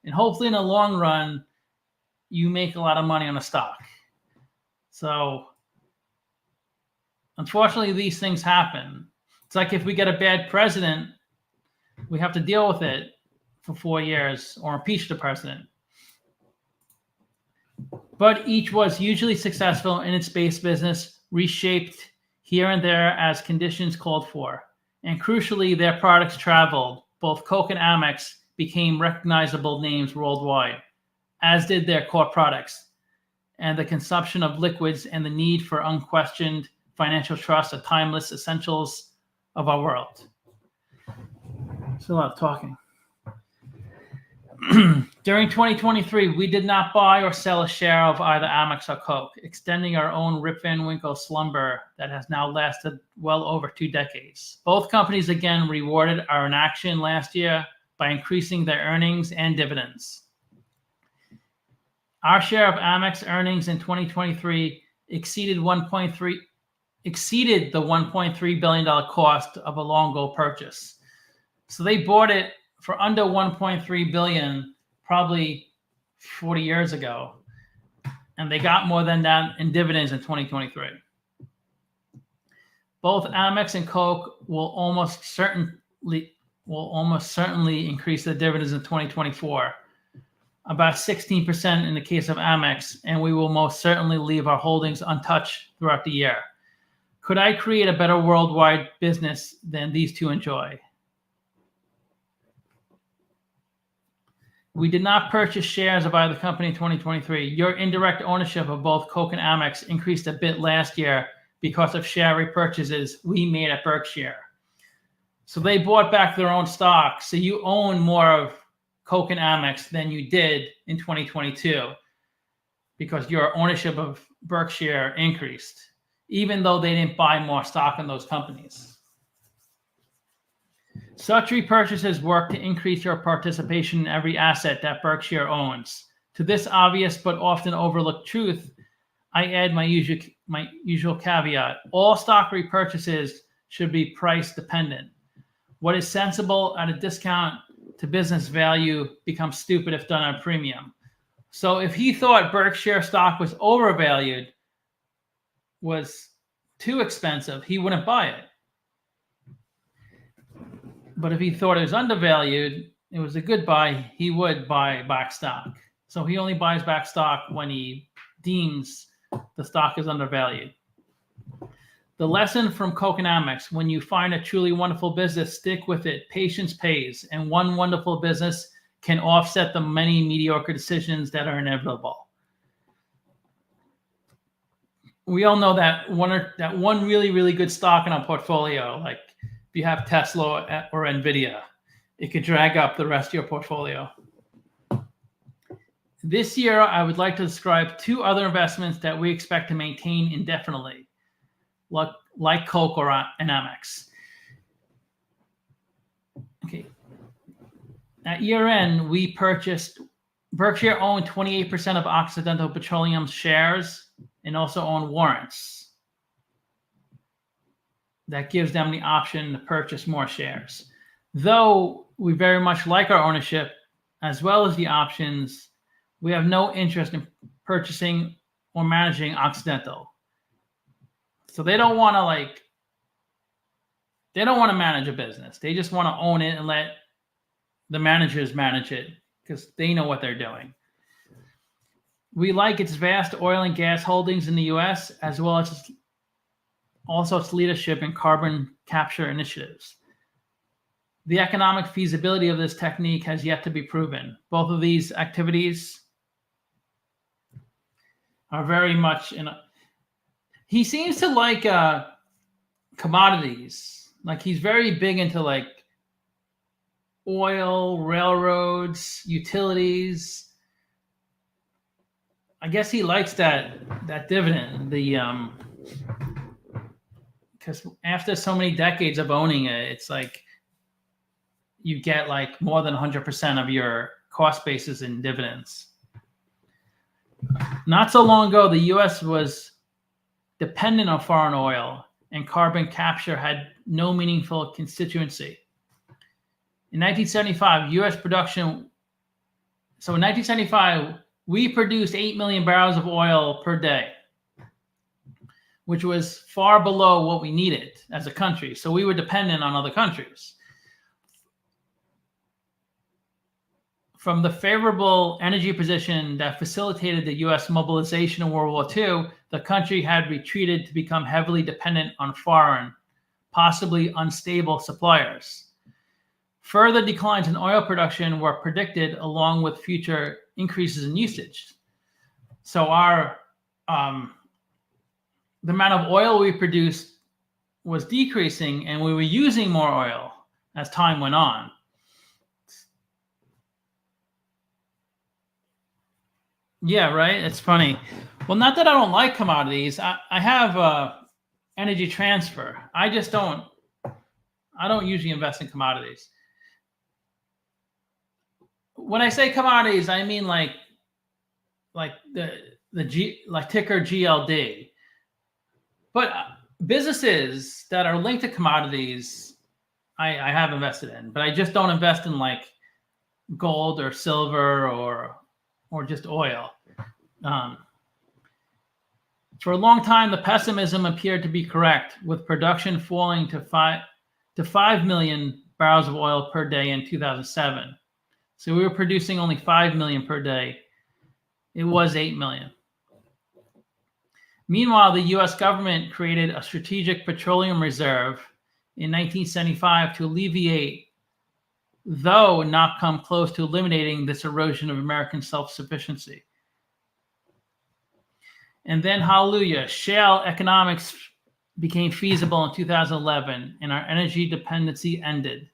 And hopefully in the long run, you make a lot of money on a stock. So unfortunately, these things happen. It's like if we get a bad president, we have to deal with it for 4 years or impeach the president. But each was usually successful in its base business, reshaped here and there as conditions called for. And crucially, their products traveled. Both Coke and Amex became recognizable names worldwide, as did their core products. And the consumption of liquids and the need for unquestioned financial trust are timeless essentials of our world. It's a lot of talking. During 2023, we did not buy or sell a share of either Amex or Coke, extending our own Rip Van Winkle slumber that has now lasted well over 2 decades. Both companies again rewarded our inaction last year by increasing their earnings and dividends. Our share of Amex earnings in 2023 exceeded the $1.3 billion cost of a long-ago purchase. So they bought it for under $1.3 billion, probably 40 years ago, and they got more than that in dividends in 2023. Both Amex and Coke will almost certainly increase the dividends in 2024, about 16% in the case of Amex, and we will most certainly leave our holdings untouched throughout the year. Could I create a better worldwide business than these two enjoy? We did not purchase shares of either company in 2023. Your indirect ownership of both Coke and Amex increased a bit last year because of share repurchases we made at Berkshire. So they bought back their own stock. So you own more of Coke and Amex than you did in 2022 because your ownership of Berkshire increased, even though they didn't buy more stock in those companies. Such repurchases work to increase your participation in every asset that Berkshire owns. To this obvious but often overlooked truth, I add my usual caveat. All stock repurchases should be price dependent. What is sensible at a discount to business value becomes stupid if done at a premium. So if he thought Berkshire stock was overvalued, was too expensive, he wouldn't buy it. But if he thought it was undervalued, it was a good buy, he would buy back stock. So he only buys back stock when he deems the stock is undervalued. The lesson from Coke and Amex: when you find a truly wonderful business, stick with it. Patience pays, and one wonderful business can offset the many mediocre decisions that are inevitable. We all know that one really, really good stock in our portfolio, like if you have Tesla or Nvidia, it could drag up the rest of your portfolio. This year, I would like to describe 2 other investments that we expect to maintain indefinitely, like Coke and Amex. Okay. At year end, Berkshire owned 28% of Occidental Petroleum's shares and also owned warrants. that gives them the option to purchase more shares. Though we very much like our ownership as well as the options, we have no interest in purchasing or managing Occidental. So they don't want to manage a business. They just want to own it and let the managers manage it because they know what they're doing. We like its vast oil and gas holdings in the US, as well as also its leadership in carbon capture initiatives. The economic feasibility of this technique has yet to be proven. Both of these activities are very much he seems to like commodities. Like he's very big into like oil, railroads, utilities. I guess he likes that dividend. Because after so many decades of owning it, it's like you get like more than 100% of your cost basis in dividends. Not so long ago, the U.S. was dependent on foreign oil, and carbon capture had no meaningful constituency. In 1975, U.S. production. So in 1975, we produced 8 million barrels of oil per day, which was far below what we needed as a country. So we were dependent on other countries. From the favorable energy position that facilitated the U.S. mobilization in World War II, the country had retreated to become heavily dependent on foreign, possibly unstable suppliers. Further declines in oil production were predicted along with future increases in usage. So the amount of oil we produced was decreasing, and we were using more oil as time went on. Yeah, right. It's funny. Well, not that I don't like commodities. I have Energy Transfer. I don't usually invest in commodities. When I say commodities, I mean like the ticker GLD. But businesses that are linked to commodities, I have invested in, but I just don't invest in like gold or silver or just oil. For a long time, the pessimism appeared to be correct, with production falling to 5 million barrels of oil per day in 2007. So we were producing only 5 million per day. It was 8 million. Meanwhile, the U.S. government created a strategic petroleum reserve in 1975 to alleviate, though not come close to eliminating, this erosion of American self-sufficiency. And then, hallelujah, shale economics became feasible in 2011, and our energy dependency ended.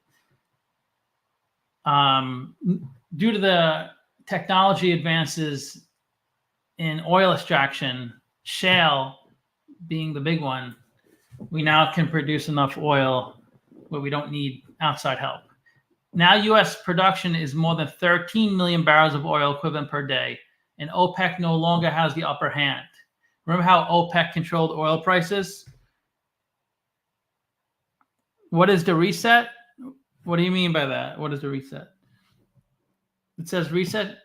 Due to the technology advances in oil extraction, shale being the big one, we now can produce enough oil where we don't need outside help. Now, U.S. production is more than 13 million barrels of oil equivalent per day, and OPEC no longer has the upper hand. Remember how OPEC controlled oil prices? What is the reset? What do you mean by that? What is the reset? It says reset.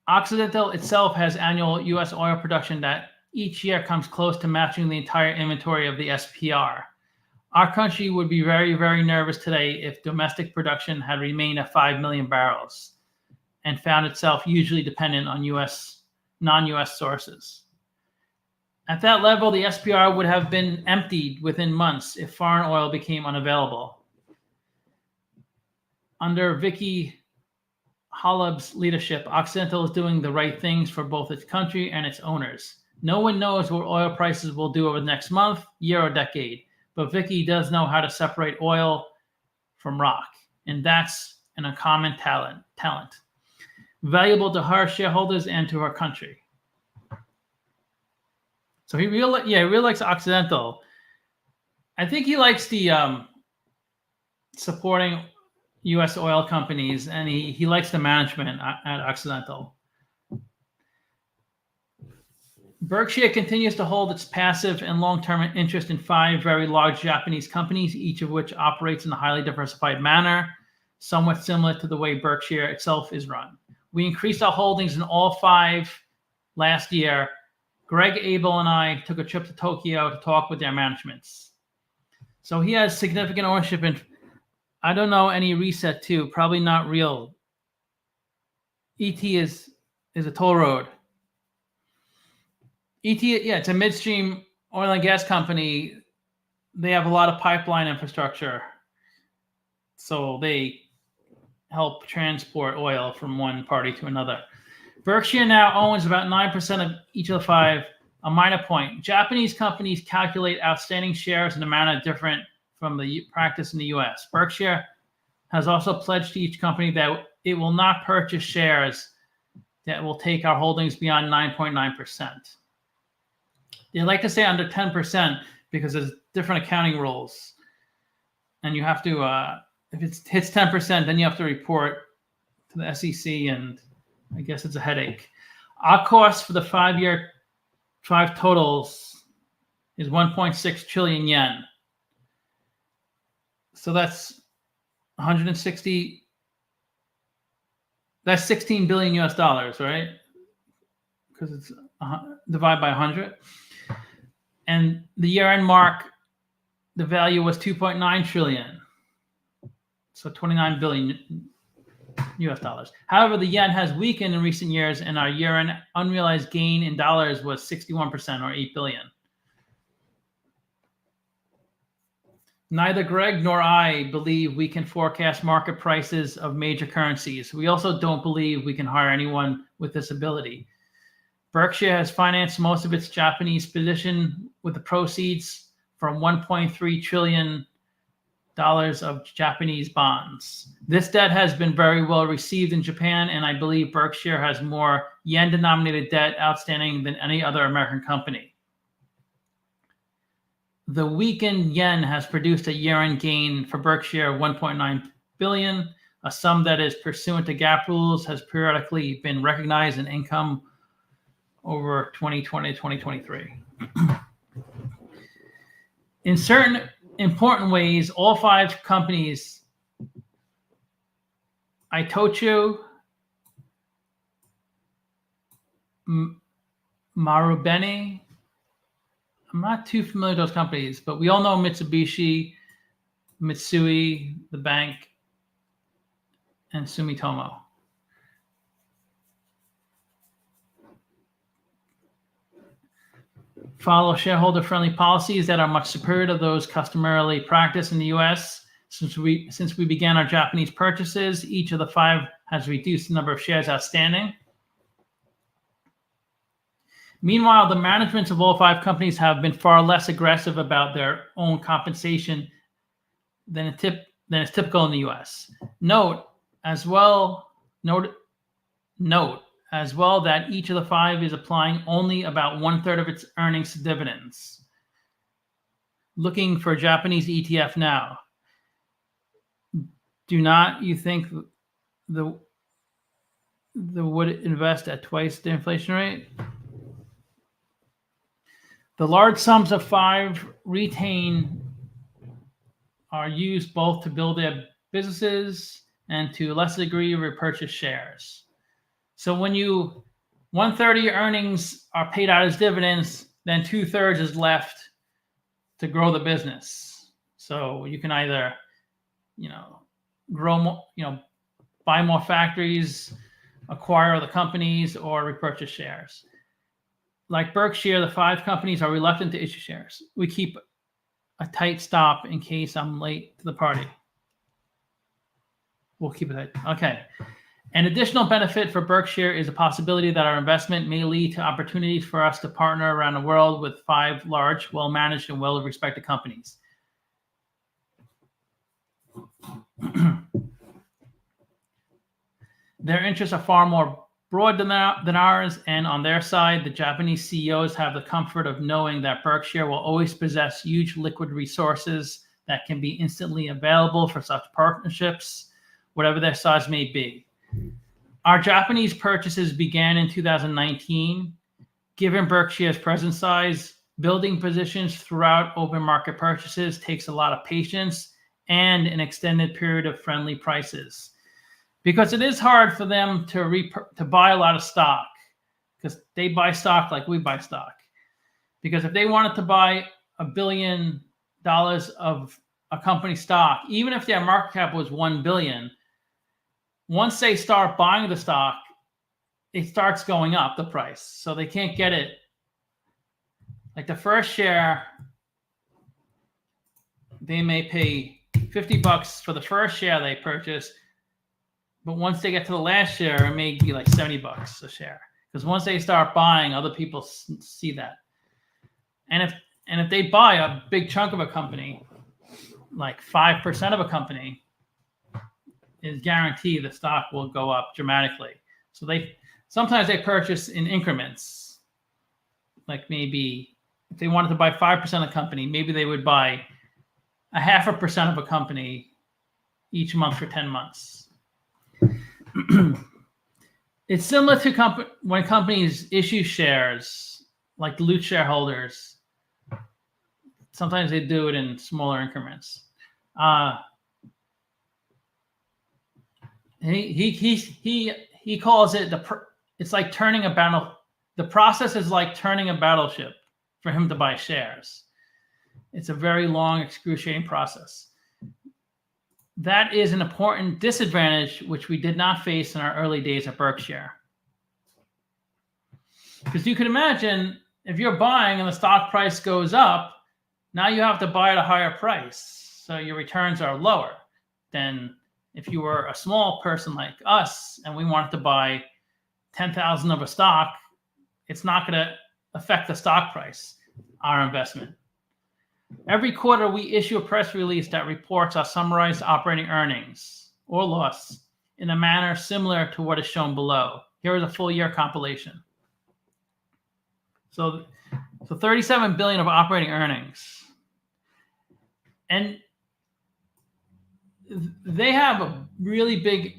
Occidental itself has annual U.S. oil production that each year comes close to matching the entire inventory of the SPR. Our country would be very, very nervous today if domestic production had remained at 5 million barrels and found itself usually dependent on non-U.S. sources. At that level, the SPR would have been emptied within months if foreign oil became unavailable. Under Vicky Holub's leadership, Occidental is doing the right things for both its country and its owners. No one knows what oil prices will do over the next month, year, or decade, but Vicky does know how to separate oil from rock, and that's an uncommon talent, valuable to her shareholders and to her country. So he really likes Occidental. I think he likes the supporting U.S. oil companies, and he likes the management at Occidental. Berkshire continues to hold its passive and long-term interest in 5 very large Japanese companies, each of which operates in a highly diversified manner, somewhat similar to the way Berkshire itself is run. We increased our holdings in all 5 last year. Greg Abel and I took a trip to Tokyo to talk with their managements. So he has significant ownership in, I don't know, any reset too, probably not real. ET is a toll road. ET, yeah, it's a midstream oil and gas company. They have a lot of pipeline infrastructure. So they help transport oil from one party to another. Berkshire now owns about 9% of each of the 5. A minor point: Japanese companies calculate outstanding shares in a manner different from the practice in the US. Berkshire has also pledged to each company that it will not purchase shares that will take our holdings beyond 9.9%. They like to say under 10% because there's different accounting rules. And you have to, if it hits 10%, then you have to report to the SEC, and I guess it's a headache. Our cost for the 5 totals is 1.6 trillion yen. So that's 160, that's 16 billion US dollars, right? Because it's divided by 100. And the year-end mark, the value was 2.9 trillion. So 29 billion US dollars. However, the yen has weakened in recent years, and our year-end unrealized gain in dollars was 61%, or 8 billion. Neither Greg nor I believe we can forecast market prices of major currencies. We also don't believe we can hire anyone with this ability. Berkshire has financed most of its Japanese position with the proceeds from $1.3 trillion of Japanese bonds. This debt has been very well received in Japan, and I believe Berkshire has more yen-denominated debt outstanding than any other American company. The weakened yen has produced a year-end gain for Berkshire of 1.9 billion, a sum that is pursuant to GAAP rules, has periodically been recognized in income over 2020 to 2023. In certain important ways, all 5 companies, Itochu, Marubeni, I'm not too familiar with those companies, but we all know Mitsubishi, Mitsui, the bank, and Sumitomo. Follow shareholder-friendly policies that are much superior to those customarily practiced in the U.S. Since we began our Japanese purchases, each of the 5 has reduced the number of shares outstanding. Meanwhile, the managements of all 5 companies have been far less aggressive about their own compensation than is typical in the U.S. Note as well that each of the 5 is applying only about 1/3 of its earnings to dividends. Looking for a Japanese ETF now. Do not you think the would invest at twice the inflation rate? The large sums of 5 retain are used both to build their businesses and to a lesser degree repurchase shares. So when 1/3 of your earnings are paid out as dividends, then 2/3 is left to grow the business. So you can either, grow more, buy more factories, acquire other companies, or repurchase shares. Like Berkshire, the 5 companies are reluctant to issue shares. We keep a tight stop in case I'm late to the party. We'll keep it tight. Okay. An additional benefit for Berkshire is a possibility that our investment may lead to opportunities for us to partner around the world with 5 large, well-managed, and well-respected companies. Their interests are far more broad than ours, and on their side, the Japanese CEOs have the comfort of knowing that Berkshire will always possess huge liquid resources that can be instantly available for such partnerships, whatever their size may be. Our Japanese purchases began in 2019. Given Berkshire's present size, building positions throughout open market purchases takes a lot of patience and an extended period of friendly prices, because it is hard for them to buy a lot of stock, because they buy stock like we buy stock. Because if they wanted to buy $1 billion of a company stock, even if their market cap was $1 billion, once they start buying the stock, it starts going up, the price. So they can't get it. Like the first share, they may pay $50 for the first share they purchase, but once they get to the last share, it may be like $70 a share. Because once they start buying, other people see that. And if they buy a big chunk of a company, like 5% of a company, is guaranteed the stock will go up dramatically. So sometimes they purchase in increments. Like maybe if they wanted to buy 5% of the company, maybe they would buy 0.5% of a company each month for 10 months. It's similar to when companies issue shares, like dilute shareholders. Sometimes they do it in smaller increments. He calls it it's like turning a battle. The process is like turning a battleship for him to buy shares. It's a very long, excruciating process. That is an important disadvantage which we did not face in our early days at Berkshire. Because you can imagine if you're buying and the stock price goes up, now you have to buy at a higher price. So your returns are lower than if you were a small person like us and we wanted to buy 10,000 of a stock. It's not going to affect the stock price, our investment. Every quarter, we issue a press release that reports our summarized operating earnings or loss in a manner similar to what is shown below. Here is a full year compilation. So $37 billion of operating earnings. And they have a really big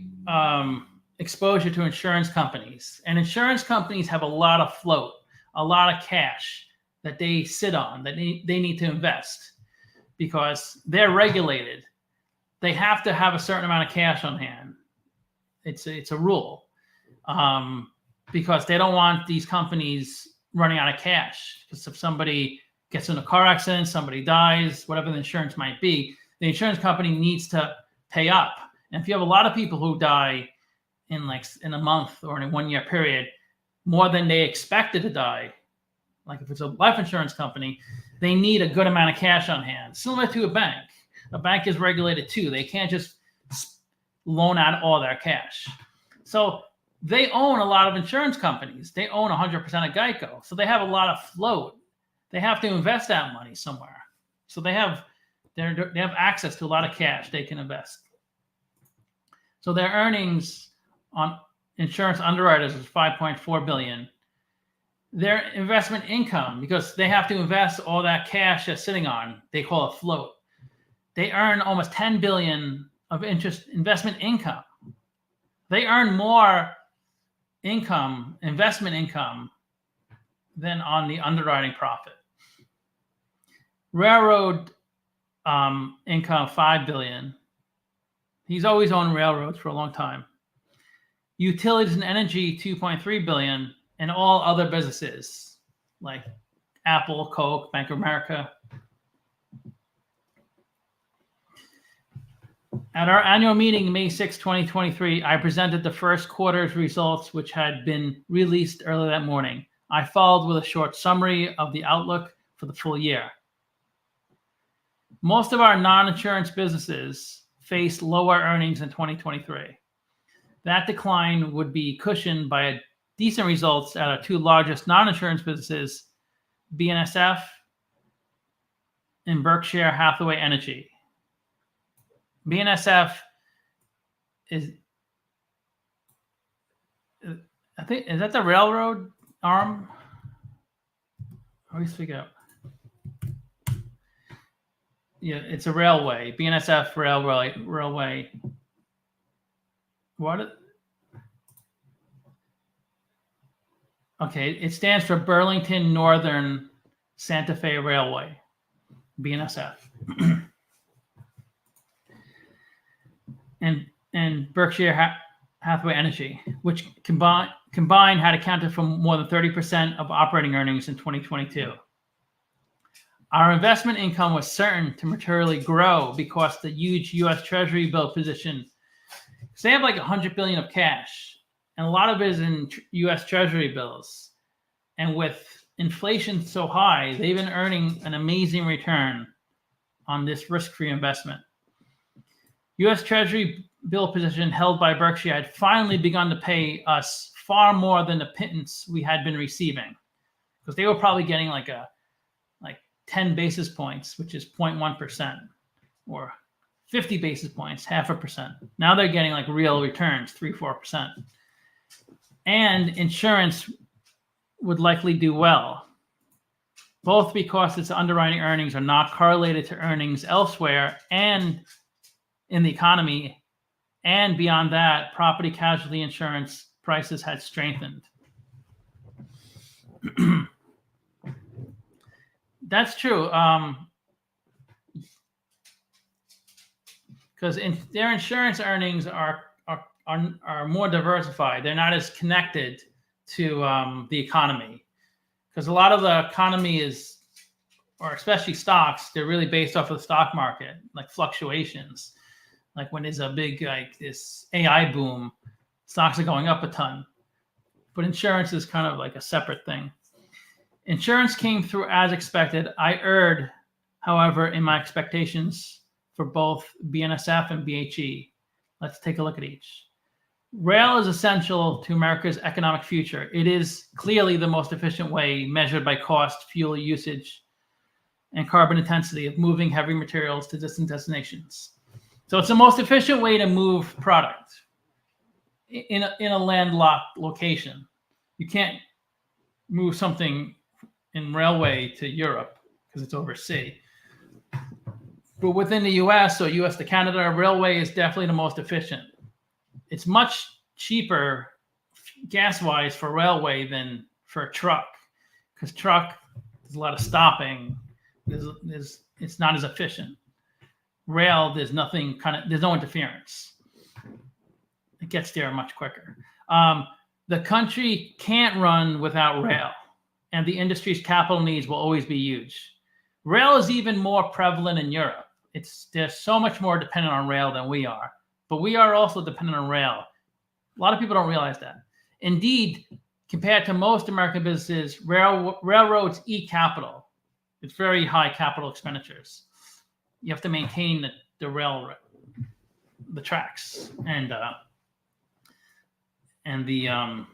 exposure to insurance companies. And insurance companies have a lot of float, a lot of cash that they sit on, that they need to invest because they're regulated. They have to have a certain amount of cash on hand. It's a rule because they don't want these companies running out of cash. Because if somebody gets in a car accident, somebody dies, whatever the insurance might be, the insurance company needs to pay up. And if you have a lot of people who die in a month or in a 1 year period, more than they expected to die, like if it's a life insurance company, they need a good amount of cash on hand, similar to a bank. A bank is regulated too. They can't just loan out all their cash. So they own a lot of insurance companies. They own 100% of Geico. So they have a lot of float. They have to invest that money somewhere. So they have access to a lot of cash they can invest. So their earnings on insurance underwriters is $5.4 billion. Their investment income, because they have to invest all that cash they're sitting on, they call it float. They earn almost $10 billion of investment income. They earn more investment income, than on the underwriting profit. Railroad income, $5 billion. He's always owned railroads for a long time. Utilities and energy, $2.3 billion, and all other businesses like Apple, Coke, Bank of America. At our annual meeting, May 6, 2023, I presented the first quarter's results, which had been released early that morning. I followed with a short summary of the outlook for the full year. Most of our non-insurance businesses faced lower earnings in 2023. That decline would be cushioned by decent results at our two largest non-insurance businesses, BNSF and Berkshire Hathaway Energy. BNSF is that the railroad arm? I always figure out. Yeah, it's a railway. BNSF railway. What? Okay, it stands for Burlington Northern Santa Fe Railway, BNSF. and Berkshire Hathaway Energy, which combined had accounted for more than 30% of operating earnings in 2022. Our investment income was certain to materially grow because the huge U.S. Treasury bill position. So they have like $100 billion of cash, and a lot of it is in U.S. Treasury bills. And with inflation so high, they've been earning an amazing return on this risk-free investment. U.S. Treasury bill position held by Berkshire had finally begun to pay us far more than the pittance we had been receiving, because they were probably getting like 10 basis points, which is 0.1%, or 50 basis points, 0.5%. Now they're getting like real returns, 3-4%. And insurance would likely do well, both because its underwriting earnings are not correlated to earnings elsewhere and in the economy, and beyond that, property casualty insurance prices had strengthened. That's true. Because their insurance earnings are more diversified. They're not as connected to the economy. Because a lot of the economy is, or especially stocks, they're really based off of the stock market, like fluctuations. Like when there's a big, like this AI boom, stocks are going up a ton. But insurance is kind of like a separate thing. Insurance came through as expected. I erred, however, in my expectations for both BNSF and BHE. Let's take a look at each. Rail is essential to America's economic future. It is clearly the most efficient way, measured by cost, fuel usage, and carbon intensity, of moving heavy materials to distant destinations. So it's the most efficient way to move product in a landlocked location. You can't move something in railway to Europe because it's overseas. But within the U.S. or U.S. to Canada, railway is definitely the most efficient. It's much cheaper gas-wise for railway than for a truck, because truck, there's a lot of stopping. It's not as efficient. Rail, there's no interference. It gets there much quicker. The country can't run without rail, and the industry's capital needs will always be huge. Rail is even more prevalent in Europe. They're so much more dependent on rail than we are, but we are also dependent on rail. A lot of people don't realize that. Indeed, compared to most American businesses, railroads eat capital. It's very high capital expenditures. You have to maintain the railroad, the tracks, and the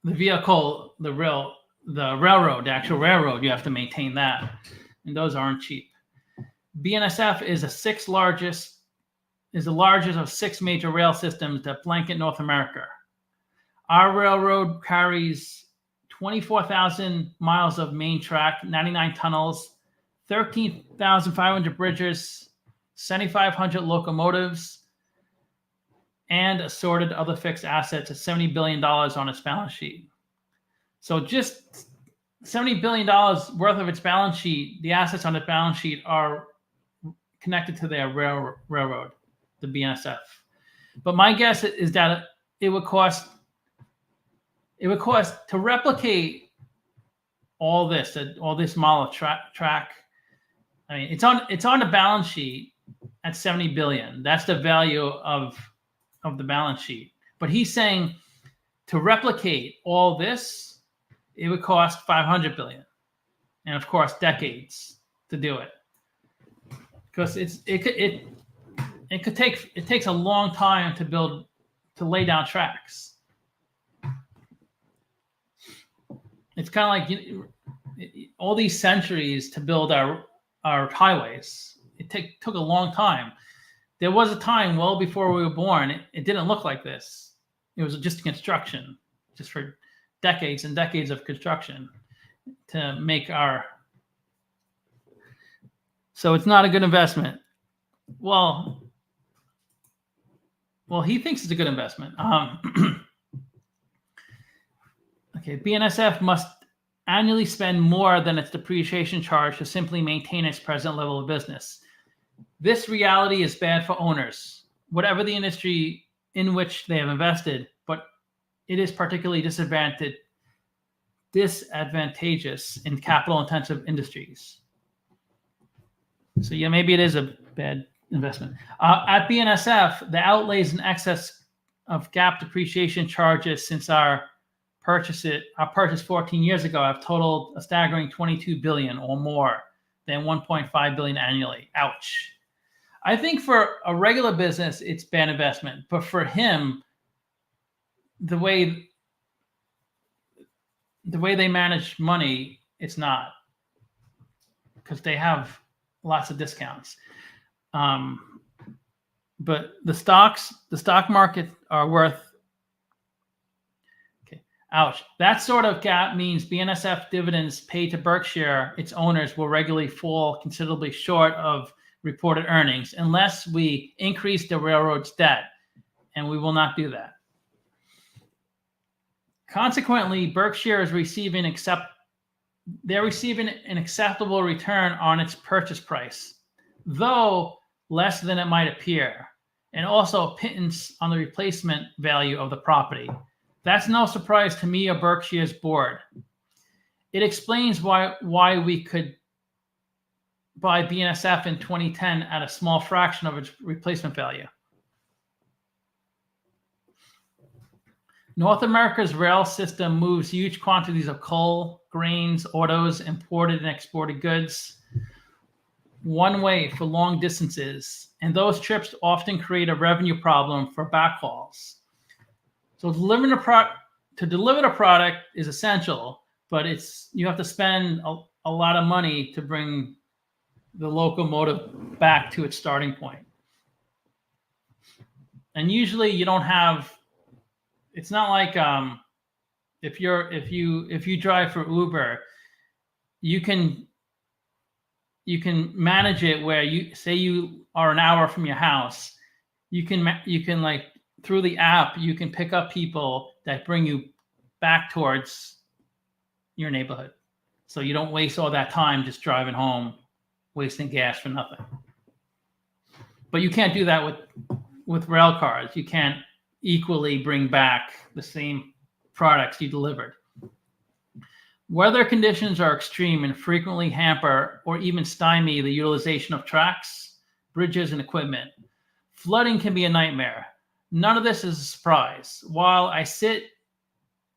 vehicle, the railroad, the actual railroad. You have to maintain that, and those aren't cheap. BNSF is the largest of 6 major rail systems that blanket North America. Our railroad carries 24,000 miles of main track, 99 tunnels, 13,500 bridges, 7,500 locomotives, and assorted other fixed assets at $70 billion on its balance sheet. So just $70 billion worth of its balance sheet, the assets on the balance sheet are connected to their railroad, the BNSF. But my guess is that it would cost to replicate all this mile of track. I mean, it's on the balance sheet at $70 billion. That's the value of the balance sheet. But he's saying to replicate all this, it would cost $500 billion, and of course, decades to do it. Because it takes a long time to lay down tracks. It's kind of like all these centuries to build our highways. It took a long time. There was a time well before we were born, it didn't look like this. It was just construction, just for decades and decades of construction to make our. So it's not a good investment. Well, he thinks it's a good investment. Okay, Okay, BNSF must annually spend more than its depreciation charge to simply maintain its present level of business. This reality is bad for owners, whatever the industry in which they have invested, but it is particularly disadvantageous in capital-intensive industries. So yeah, maybe it is a bad investment. At BNSF, the outlays in excess of GAAP depreciation charges since our purchase 14 years ago have totaled a staggering $22 billion or more than $1.5 billion annually. Ouch. I think for a regular business, it's bad investment, but for him, the way they manage money, it's not, because they have lots of discounts. But the stock market are worth. Okay, ouch. That sort of gap means BNSF dividends paid to Berkshire, its owners, will regularly fall considerably short of reported earnings unless we increase the railroad's debt, and we will not do that. Consequently, Berkshire is receiving an acceptable return on its purchase price, though less than it might appear, and also a pittance on the replacement value of the property. That's no surprise to me or Berkshire's board. It explains why we could buy BNSF in 2010 at a small fraction of its replacement value. North America's rail system moves huge quantities of coal, grains, autos, imported and exported goods one way for long distances, and those trips often create a revenue problem for backhauls. So to deliver the product is essential, but you have to spend a lot of money to bring the locomotive back to its starting point. And usually you don't have. It's not like if you drive for Uber, you can manage it where you say you are an hour from your house. You can like through the app you can pick up people that bring you back towards your neighborhood, so you don't waste all that time just driving home, wasting gas for nothing. But you can't do that with rail cars. You can't equally bring back the same products you delivered. Weather conditions are extreme and frequently hamper or even stymie the utilization of tracks, bridges, and equipment. Flooding can be a nightmare. None of this is a surprise. While I sit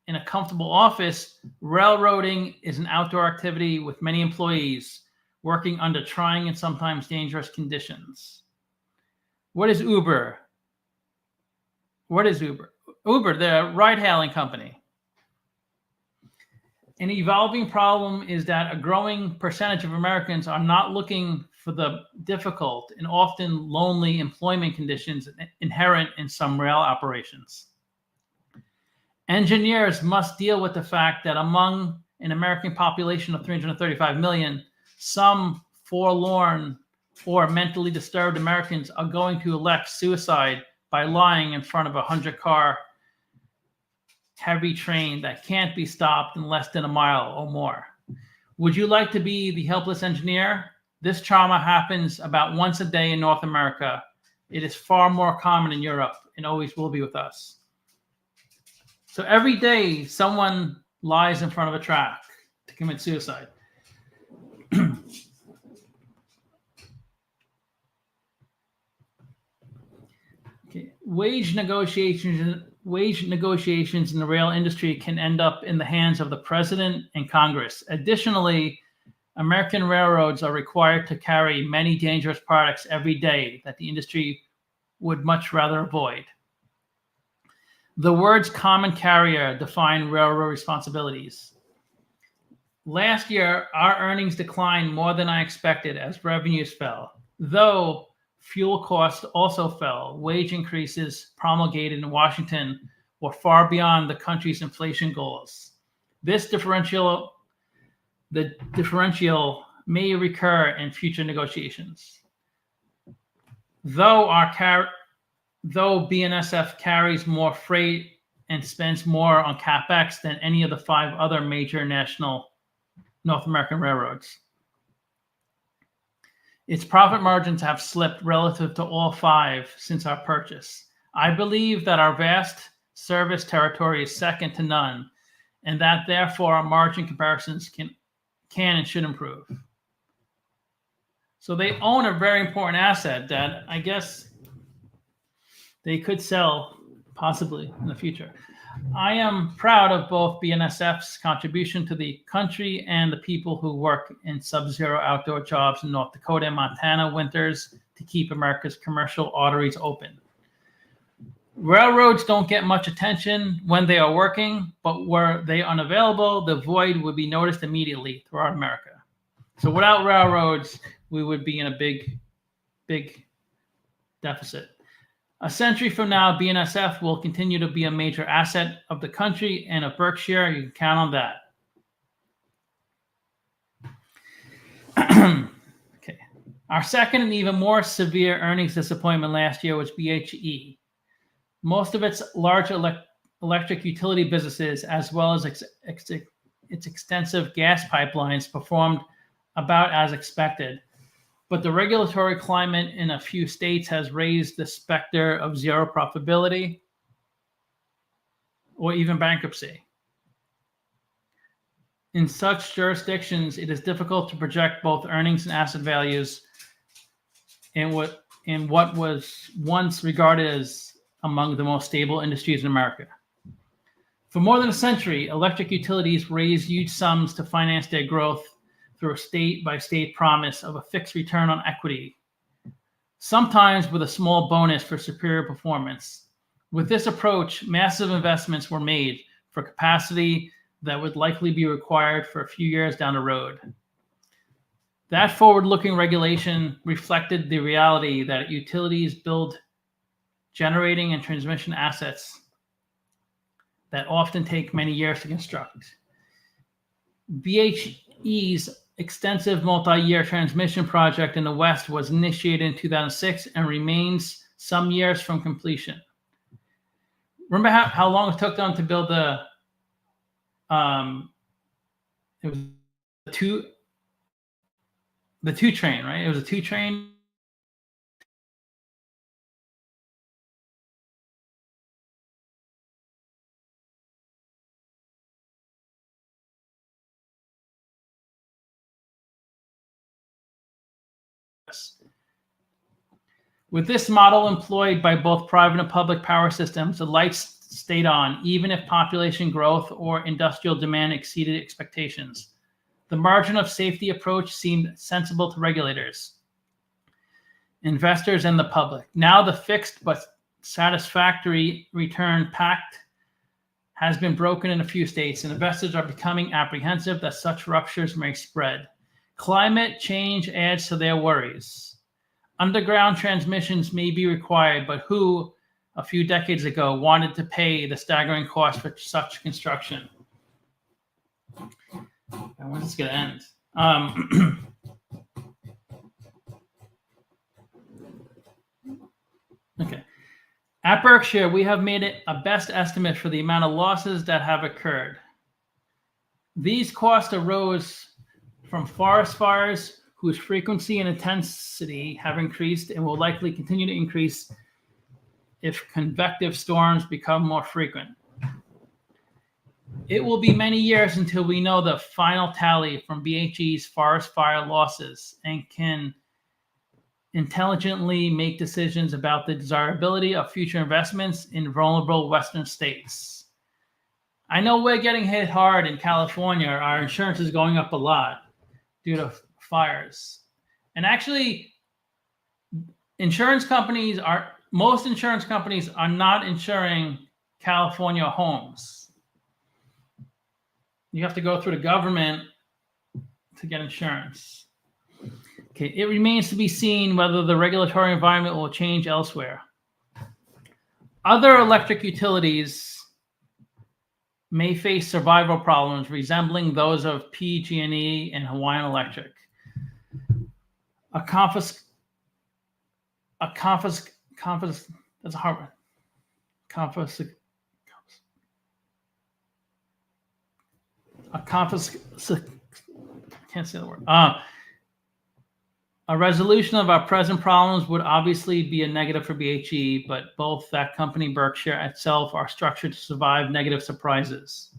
in a comfortable office, railroading is an outdoor activity with many employees working under trying and sometimes dangerous conditions. What is Uber? Uber, the ride-hailing company. An evolving problem is that a growing percentage of Americans are not looking for the difficult and often lonely employment conditions inherent in some rail operations. Engineers must deal with the fact that among an American population of 335 million, some forlorn or mentally disturbed Americans are going to elect suicide by lying in front of a 100-car heavy train that can't be stopped in less than a mile or more. Would you like to be the helpless engineer? This trauma happens about once a day in North America. It is far more common in Europe and always will be with us. So every day, someone lies in front of a track to commit suicide. Okay. Wage negotiations in the rail industry can end up in the hands of the president and Congress. Additionally, American railroads are required to carry many dangerous products every day that the industry would much rather avoid. The words common carrier define railroad responsibilities. Last year, our earnings declined more than I expected as revenues fell, though fuel costs also fell. Wage increases promulgated in Washington were far beyond the country's inflation goals. The differential may recur in future negotiations. Though BNSF carries more freight and spends more on CapEx than any of the 5 other major national North American railroads. Its profit margins have slipped relative to all 5 since our purchase. I believe that our vast service territory is second to none, and that therefore our margin comparisons can and should improve. So they own a very important asset that I guess they could sell possibly in the future. I am proud of both BNSF's contribution to the country and the people who work in sub-zero outdoor jobs in North Dakota and Montana winters to keep America's commercial arteries open. Railroads don't get much attention when they are working, but were they unavailable, the void would be noticed immediately throughout America. So without railroads, we would be in a big, big deficit. A century from now, BNSF will continue to be a major asset of the country and of Berkshire. You can count on that. Okay. Our second and even more severe earnings disappointment last year was BHE. Most of its large electric utility businesses, as well as its extensive gas pipelines, performed about as expected. But the regulatory climate in a few states has raised the specter of zero profitability or even bankruptcy. In such jurisdictions, it is difficult to project both earnings and asset values in what was once regarded as among the most stable industries in America. For more than a century, electric utilities raised huge sums to finance their growth through a state-by-state promise of a fixed return on equity, sometimes with a small bonus for superior performance. With this approach, massive investments were made for capacity that would likely be required for a few years down the road. That forward-looking regulation reflected the reality that utilities build generating and transmission assets that often take many years to construct. BHE's extensive multi-year transmission project in the West was initiated in 2006 and remains some years from completion. Remember how long it took them to build it was the two train, right? It was a 2 train. With this model employed by both private and public power systems, the lights stayed on, even if population growth or industrial demand exceeded expectations. The margin of safety approach seemed sensible to regulators, investors, and the public. Now the fixed but satisfactory return pact has been broken in a few states, and investors are becoming apprehensive that such ruptures may spread. Climate change adds to their worries. Underground transmissions may be required, but who, a few decades ago, wanted to pay the staggering cost for such construction? And when's this going to end? Okay. At Berkshire, we have made it a best estimate for the amount of losses that have occurred. These costs arose from forest fires whose frequency and intensity have increased and will likely continue to increase if convective storms become more frequent. It will be many years until we know the final tally from BHE's forest fire losses and can intelligently make decisions about the desirability of future investments in vulnerable Western states. I know we're getting hit hard in California. Our insurance is going up a lot due to fires. And actually, most insurance companies are not insuring California homes. You have to go through the government to get insurance. Okay, it remains to be seen whether the regulatory environment will change elsewhere. Other electric utilities may face survival problems resembling those of PG&E and Hawaiian Electric. That's a hard one. can't say the word. A resolution of our present problems would obviously be a negative for BHE, but both that company, Berkshire itself, are structured to survive negative surprises.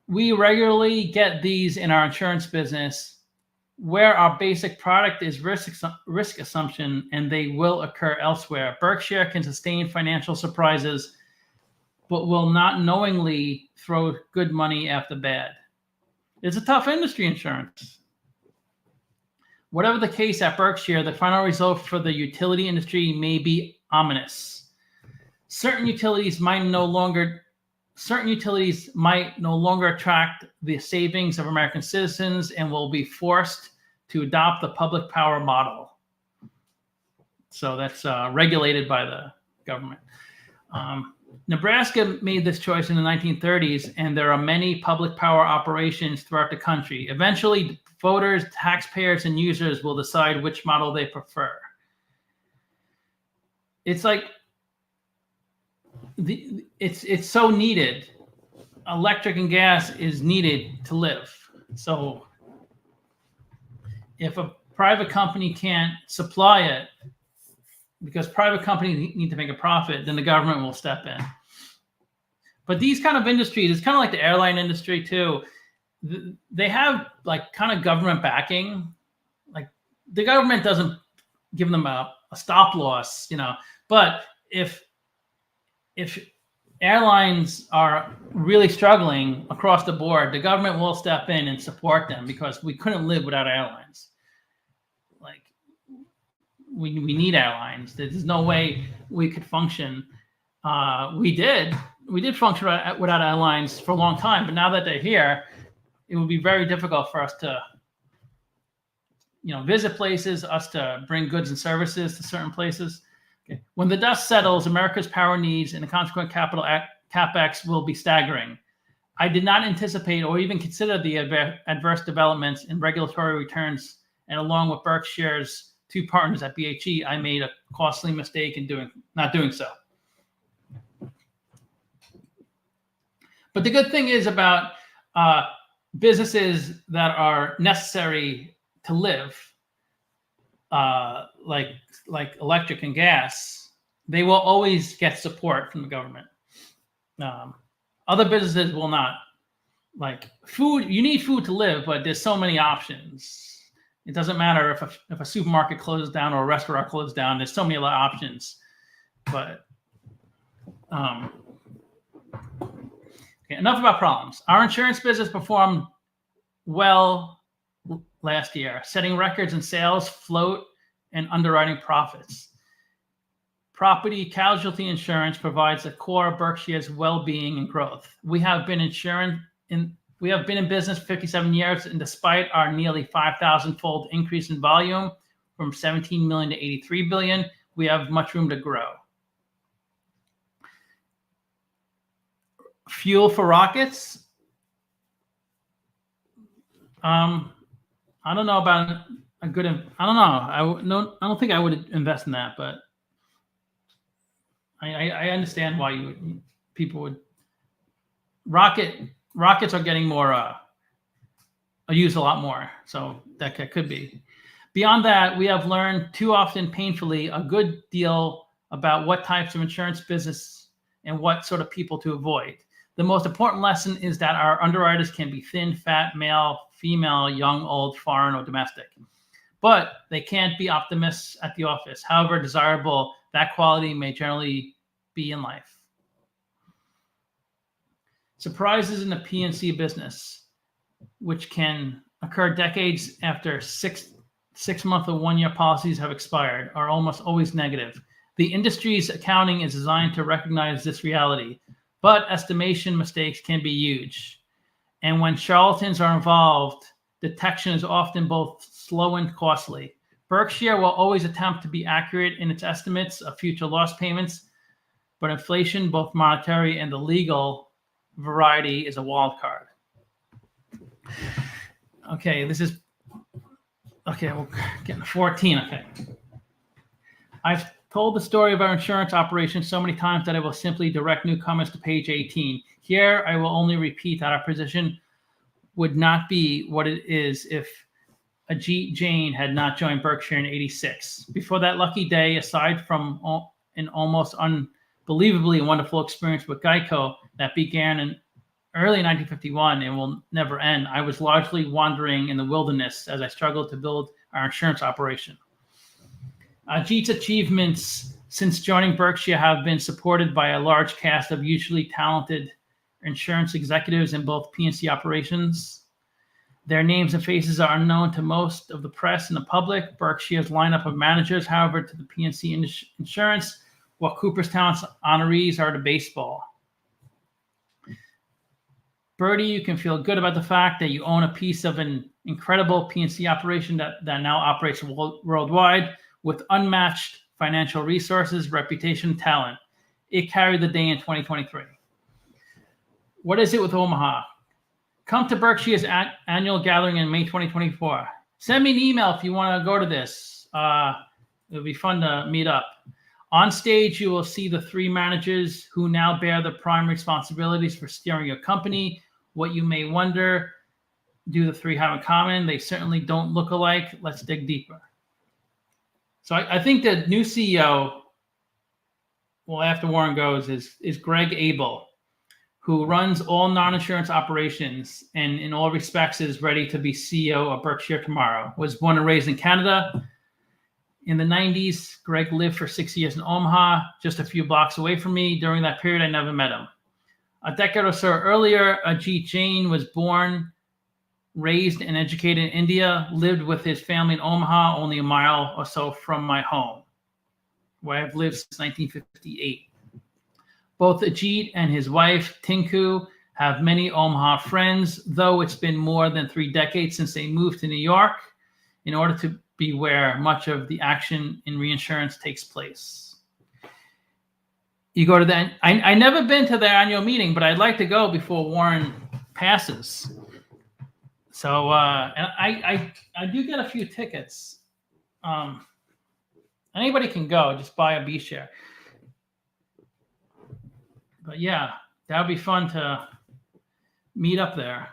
We regularly get these in our insurance business where our basic product is risk assumption, and they will occur elsewhere. Berkshire can sustain financial surprises, but will not knowingly throw good money after bad. It's a tough industry, insurance. Whatever the case at Berkshire, the final result for the utility industry may be ominous. Certain utilities might no longer attract the savings of American citizens and will be forced to adopt the public power model. So that's regulated by the government. Nebraska made this choice in the 1930s, and there are many public power operations throughout the country. Eventually, voters, taxpayers, and users will decide which model they prefer. It's like it's so needed. Electric and gas is needed to live. So if a private company can't supply it, because private companies need to make a profit, then the government will step in. But these kind of industries, it's kind of like the airline industry too. They have like kind of government backing. Like the government doesn't give them a stop loss, But if airlines are really struggling across the board, the government will step in and support them, because we couldn't live without airlines. Like we need airlines. There's no way we could function. We did function without airlines for a long time, but now that they're here, it would be very difficult for us to, visit places, us to bring goods and services to certain places. Okay. When the dust settles, America's power needs and the consequent capital capex will be staggering. I did not anticipate or even consider the adverse developments in regulatory returns, and along with Berkshire's two partners at BHE, I made a costly mistake in not doing so. But the good thing is about businesses that are necessary to live, like electric and gas, they will always get support from the government. Other businesses will not. Like food, you need food to live, but there's so many options. It doesn't matter if a supermarket closes down or a restaurant closes down. There's so many other options. But okay, enough about problems. Our insurance business performed well last year, setting records in sales, float, and underwriting profits. Property casualty insurance provides the core of Berkshire's well-being and growth. We have been in business for 57 years, and despite our nearly 5,000-fold increase in volume from 17 million to 83 billion, we have much room to grow. Fuel for rockets. I don't know about a good. I don't know. I don't think I would invest in that, but I understand why people would. Rockets are getting more. Are used a lot more, so that could be. Beyond that, we have learned too often, painfully, a good deal about what types of insurance business and what sort of people to avoid. The most important lesson is that our underwriters can be thin, fat, male, female, young, old, foreign, or domestic. But they can't be optimists at the office. However desirable that quality may generally be in life. Surprises in the P&C business, which can occur decades after six-month or one-year policies have expired, are almost always negative. The industry's accounting is designed to recognize this reality, but estimation mistakes can be huge. And when charlatans are involved, detection is often both slow and costly. Berkshire will always attempt to be accurate in its estimates of future loss payments, but inflation, both monetary and the legal variety, is a wild card. Okay, we're getting 14. Okay. I've told the story of our insurance operation so many times that I will simply direct newcomers to page 18. Here, I will only repeat that our position would not be what it is if Ajit Jain had not joined Berkshire in '86. Before that lucky day, aside from an almost unbelievably wonderful experience with Geico that began in early 1951 and will never end, I was largely wandering in the wilderness as I struggled to build our insurance operation. Ajit's achievements since joining Berkshire have been supported by a large cast of usually talented insurance executives in both P&C operations. Their names and faces are unknown to most of the press and the public. Berkshire's lineup of managers, however, to the P&C insurance, while Cooperstown's honorees are to baseball. Bertie, you can feel good about the fact that you own a piece of an incredible P&C operation that now operates worldwide with unmatched financial resources, reputation, and talent. It carried the day in 2023. What is it with Omaha? Come to Berkshire's annual gathering in May 2024. Send me an email if you want to go to this. It'll be fun to meet up. On stage, you will see the three managers who now bear the prime responsibilities for steering your company. What you may wonder, do the three have in common? They certainly don't look alike. Let's dig deeper. So I think the new CEO, well, after Warren goes, is Greg Abel, who runs all non-insurance operations and in all respects is ready to be CEO of Berkshire tomorrow. Was born and raised in Canada. In the 90s, Greg lived for 6 years in Omaha, just a few blocks away from me. During that period, I never met him. A decade or so earlier, Ajit Jain was born, raised, and educated in India, lived with his family in Omaha, only a mile or so from my home, where I've lived since 1958. Both Ajit and his wife, Tinku, have many Omaha friends, though it's been more than 3 decades since they moved to New York in order to be where much of the action in reinsurance takes place. You go to the, I never been to their annual meeting, but I'd like to go before Warren passes. So, and I do get a few tickets. Anybody can go, just buy a B share. But yeah, that would be fun to meet up there.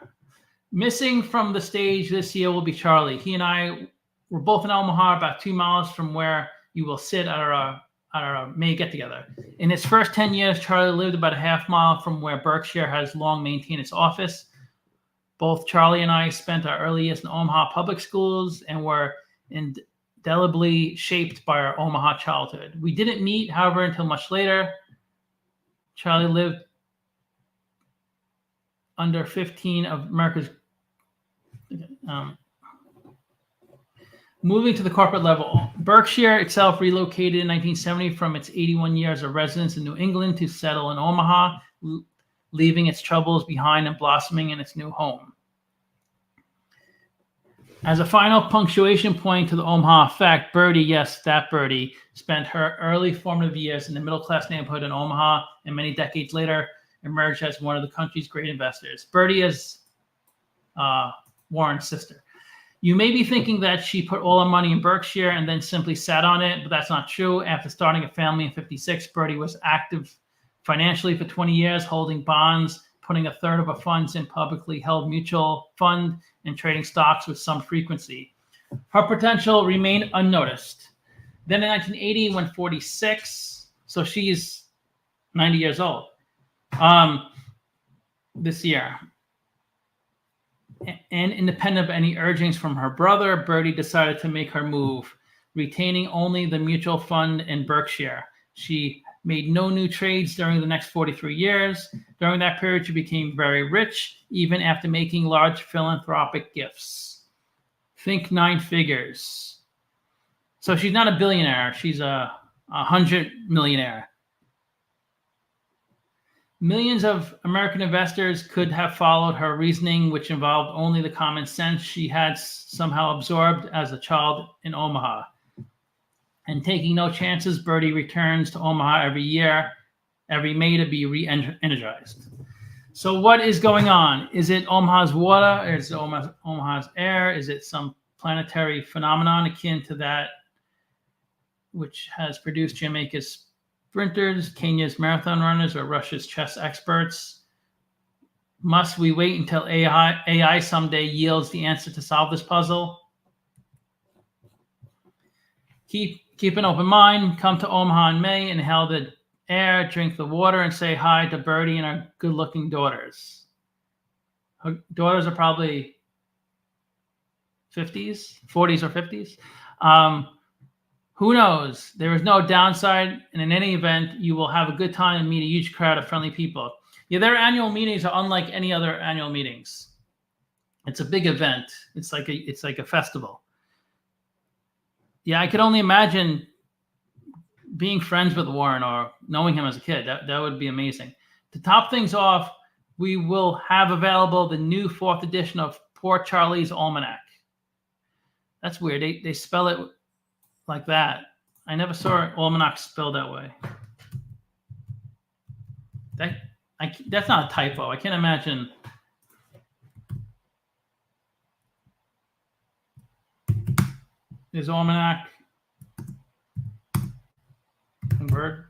Missing from the stage this year will be Charlie. He and I were both in Omaha, about 2 miles from where you will sit at our May get-together. In its first 10 years, Charlie lived about a half mile from where Berkshire has long maintained its office. Both Charlie and I spent our early years in Omaha public schools and were indelibly shaped by our Omaha childhood. We didn't meet, however, until much later. Charlie lived under 15 of America's moving to the corporate level. Berkshire itself relocated in 1970 from its 81 years of residence in New England to settle in Omaha, leaving its troubles behind and blossoming in its new home. As a final punctuation point to the Omaha effect, Bertie, yes, that Bertie, spent her early formative years in the middle-class neighborhood in Omaha, and many decades later emerged as one of the country's great investors. Bertie is Warren's sister. You may be thinking that she put all her money in Berkshire and then simply sat on it, but that's not true. After starting a family in '56, Bertie was active financially for 20 years, holding bonds, putting a third of her funds in publicly held mutual fund, and trading stocks with some frequency. Her potential remained unnoticed. Then in 1980, when 46, so she's 90 years old this year. And independent of any urgings from her brother, Bertie decided to make her move, retaining only the mutual fund in Berkshire. She made no new trades during the next 43 years. During that period, she became very rich, even after making large philanthropic gifts. Think 9 figures. So she's not a billionaire. She's a 100 millionaire. Millions of American investors could have followed her reasoning, which involved only the common sense she had somehow absorbed as a child in Omaha. And taking no chances, Bertie returns to Omaha every May to be re-energized. So what is going on? Is it Omaha's water? Is it Omaha's air? Is it some planetary phenomenon akin to that which has produced Jamaica's sprinters, Kenya's marathon runners, or Russia's chess experts. Must we wait until AI someday yields the answer to solve this puzzle? Keep an open mind. Come to Omaha in May, inhale the air, drink the water, and say hi to Birdie and our good-looking daughters. Her daughters are probably 40s or 50s. Who knows? There is no downside, and in any event, you will have a good time and meet a huge crowd of friendly people. Yeah, their annual meetings are unlike any other annual meetings. It's a big event. It's like a festival. Yeah, I could only imagine being friends with Warren or knowing him as a kid. That would be amazing. To top things off, we will have available the new 4th edition of Poor Charlie's Almanac. That's weird. They spell it like that. I never saw an almanac spelled that way. That's not a typo. I can't imagine. Is almanac a word?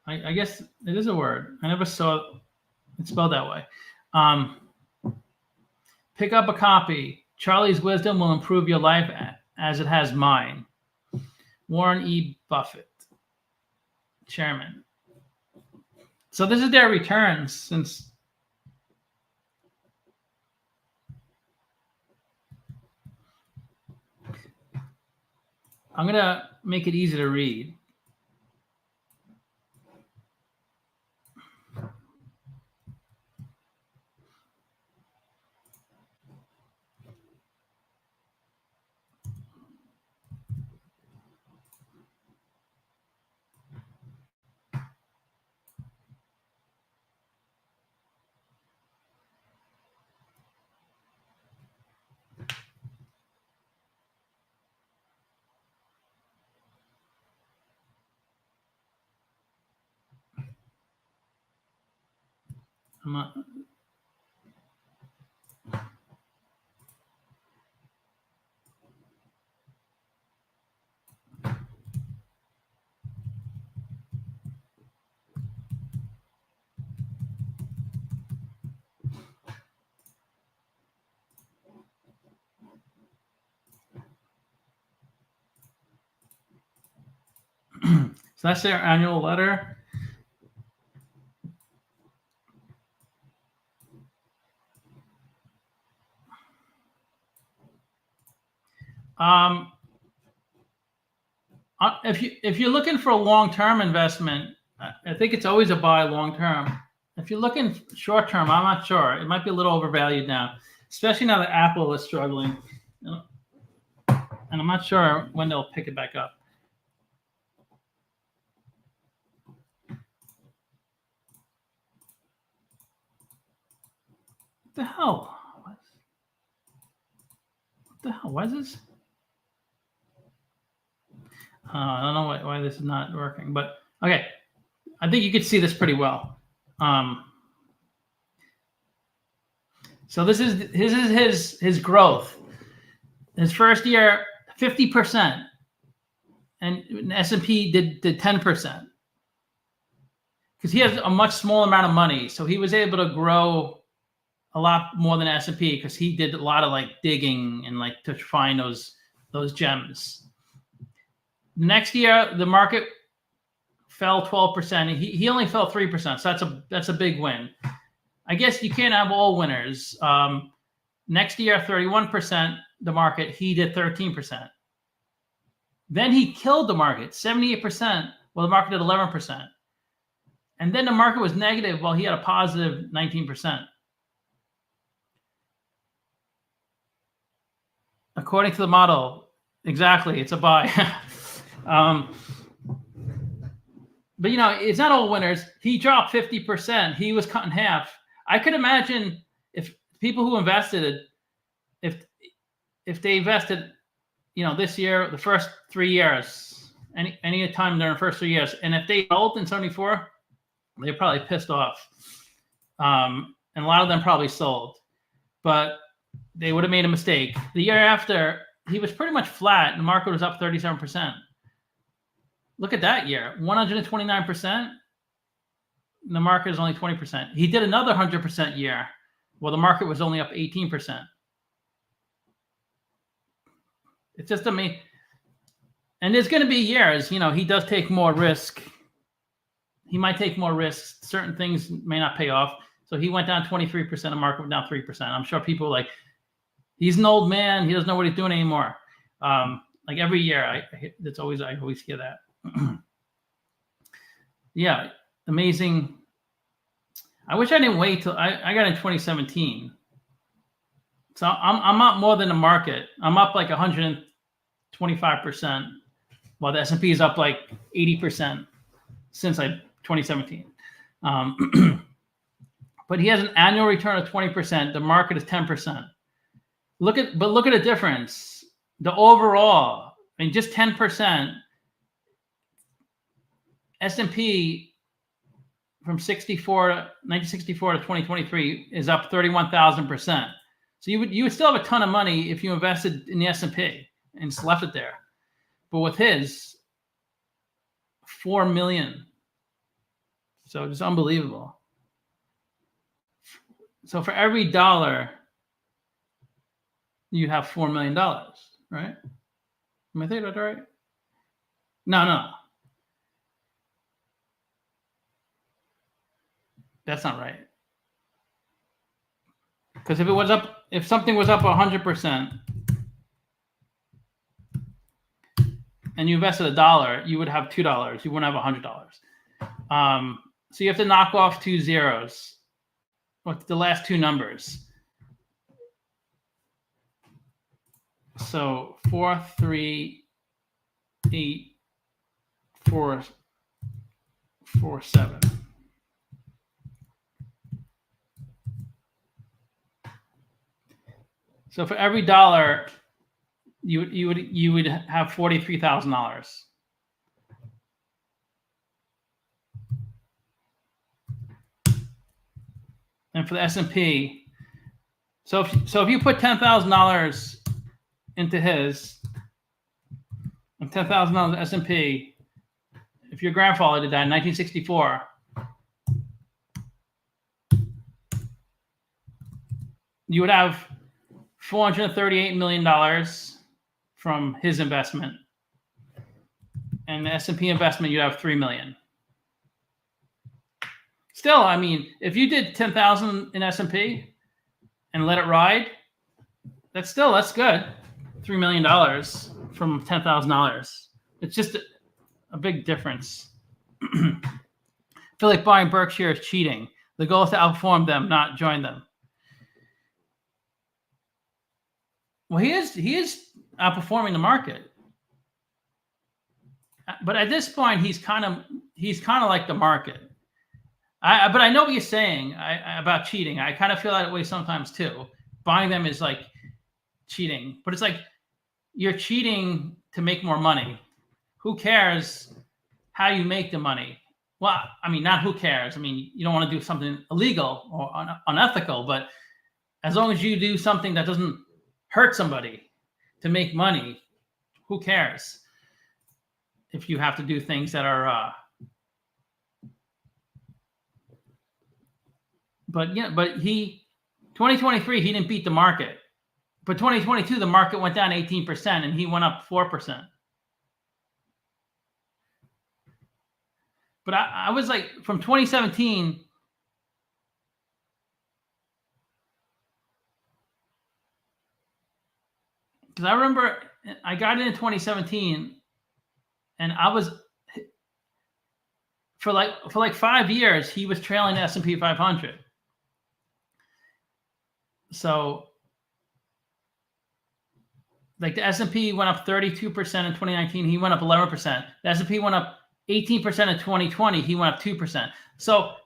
I guess it is a word. I never saw it spelled that way. Pick up a copy. Charlie's wisdom will improve your life as it has mine. Warren E. Buffett, chairman. So this is their returns since I'm going to make it easy to read. So that's their annual letter. If you're looking for a long-term investment, I think it's always a buy long-term. If you're looking short-term, I'm not sure. It might be a little overvalued now, especially now that Apple is struggling. And I'm not sure when they'll pick it back up. What the hell? What the hell? Why is this? I don't know why this is not working, but okay. I think you could see this pretty well. So this is his growth. His first year, 50%, and S&P did 10%. Because he has a much smaller amount of money, so he was able to grow a lot more than S&P because he did a lot of like digging and like to find those gems. Next year, the market fell 12%. He only fell 3%, so that's a big win. I guess you can't have all winners. Next year, 31%, the market, he did 13%. Then he killed the market, 78%, while the market did 11%. And then the market was negative while he had a positive 19%. According to the model, exactly, it's a buy. But you know, it's not all winners. He dropped 50%. He was cut in half. I could imagine if people who invested, if they invested, you know, this year, the first 3 years, any time during the first 3 years, and if they held in 74, they're probably pissed off. and a lot of them probably sold, but they would have made a mistake. The year after, he was pretty much flat, and the market was up 37%. Look at that year, 129%. The market is only 20%. He did another 100% year. Well, the market was only up 18%. It's just amazing. And there's going to be years, he does take more risk. He might take more risks. Certain things may not pay off. So he went down 23%. The market went down 3%. I'm sure people are like, he's an old man. He doesn't know what he's doing anymore. Like every year, I always hear that. Yeah, amazing. I wish I didn't wait till I got in 2017. So I'm up more than the market. I'm up like 125%, while the S&P is up like 80% since 2017. But he has an annual return of 20%. The market is 10%. Look at the difference. The overall, just 10%. S&P from 1964 to 2023 is up 31,000%. So you would still have a ton of money if you invested in the S&P and just left it there. But with his, 4 million. So it's unbelievable. So for every dollar, you have $4 million, right? Am I thinking that right? No. That's not right. Because if something was up 100%, and you invested $1, you would have $2. You wouldn't have $100. So you have to knock off 2 zeros, with the last 2 numbers. So 4, 3, 8, 4, 4, 7. So for every dollar, you would have $43,000. And for the S&P, so if you put $10,000 into his and $10,000 in S&P, if your grandfather did that in 1964, you would have $438 million from his investment, and the S&P investment, you'd have $3 million. Still, if you did 10,000 in S&P and let it ride, that's good. $3 million from $10,000. It's just a big difference. I feel like buying Berkshire is cheating. The goal is to outperform them, not join them. Well, he is outperforming the market, but at this point, he's kind of like the market. But I know what you're saying about cheating. I kind of feel that way sometimes too. Buying them is like cheating, but it's like you're cheating to make more money. Who cares how you make the money? Well, not who cares. You don't want to do something illegal or unethical, but as long as you do something that doesn't hurt somebody to make money, who cares if you have to do things that are but 2023 he didn't beat the market, but 2022 the market went down 18% and he went up 4%. But I was like, from 2017, because I remember I got in 2017, and I was for like 5 years he was trailing the S&P 500. So like the S&P went up 32% in 2019. He went up 11%. The S&P went up 18% in 2020. He went up 2%. So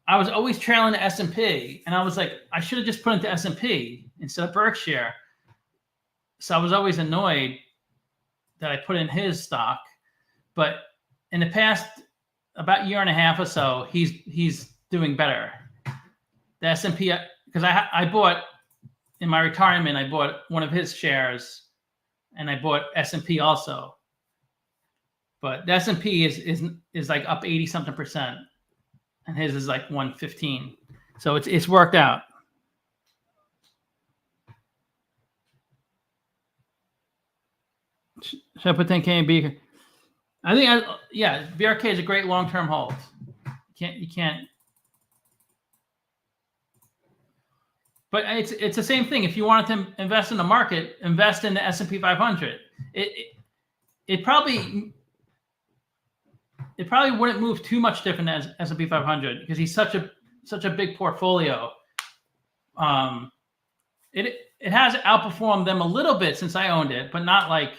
I was always trailing the S&P, and I was like, I should have just put into S&P instead of Berkshire. So I was always annoyed that I put in his stock. But in the past about year and a half or so, he's doing better. the S&P, because I bought in my retirement, I bought one of his shares, and I bought S&P also. But the S&P is like up 80 something %, and his is like 115. So it's worked out. Should I put 10K in B? I think BRK is a great long-term hold. You can't. But it's the same thing. If you wanted to invest in the market, invest in the S&P 500. It probably wouldn't move too much different as S&P 500 because he's such a big portfolio. It has outperformed them a little bit since I owned it, but not like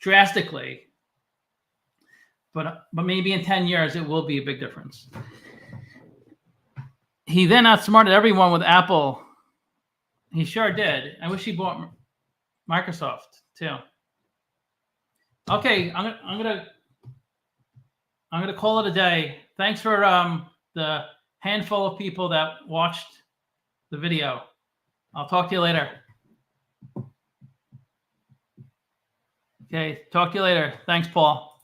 drastically. But maybe in 10 years it will be a big difference. He then outsmarted everyone with Apple. He sure did. I wish he bought Microsoft too. Okay, I'm gonna call it a day. Thanks for the handful of people that watched the video. I'll talk to you later. Okay, talk to you later. Thanks, Paul.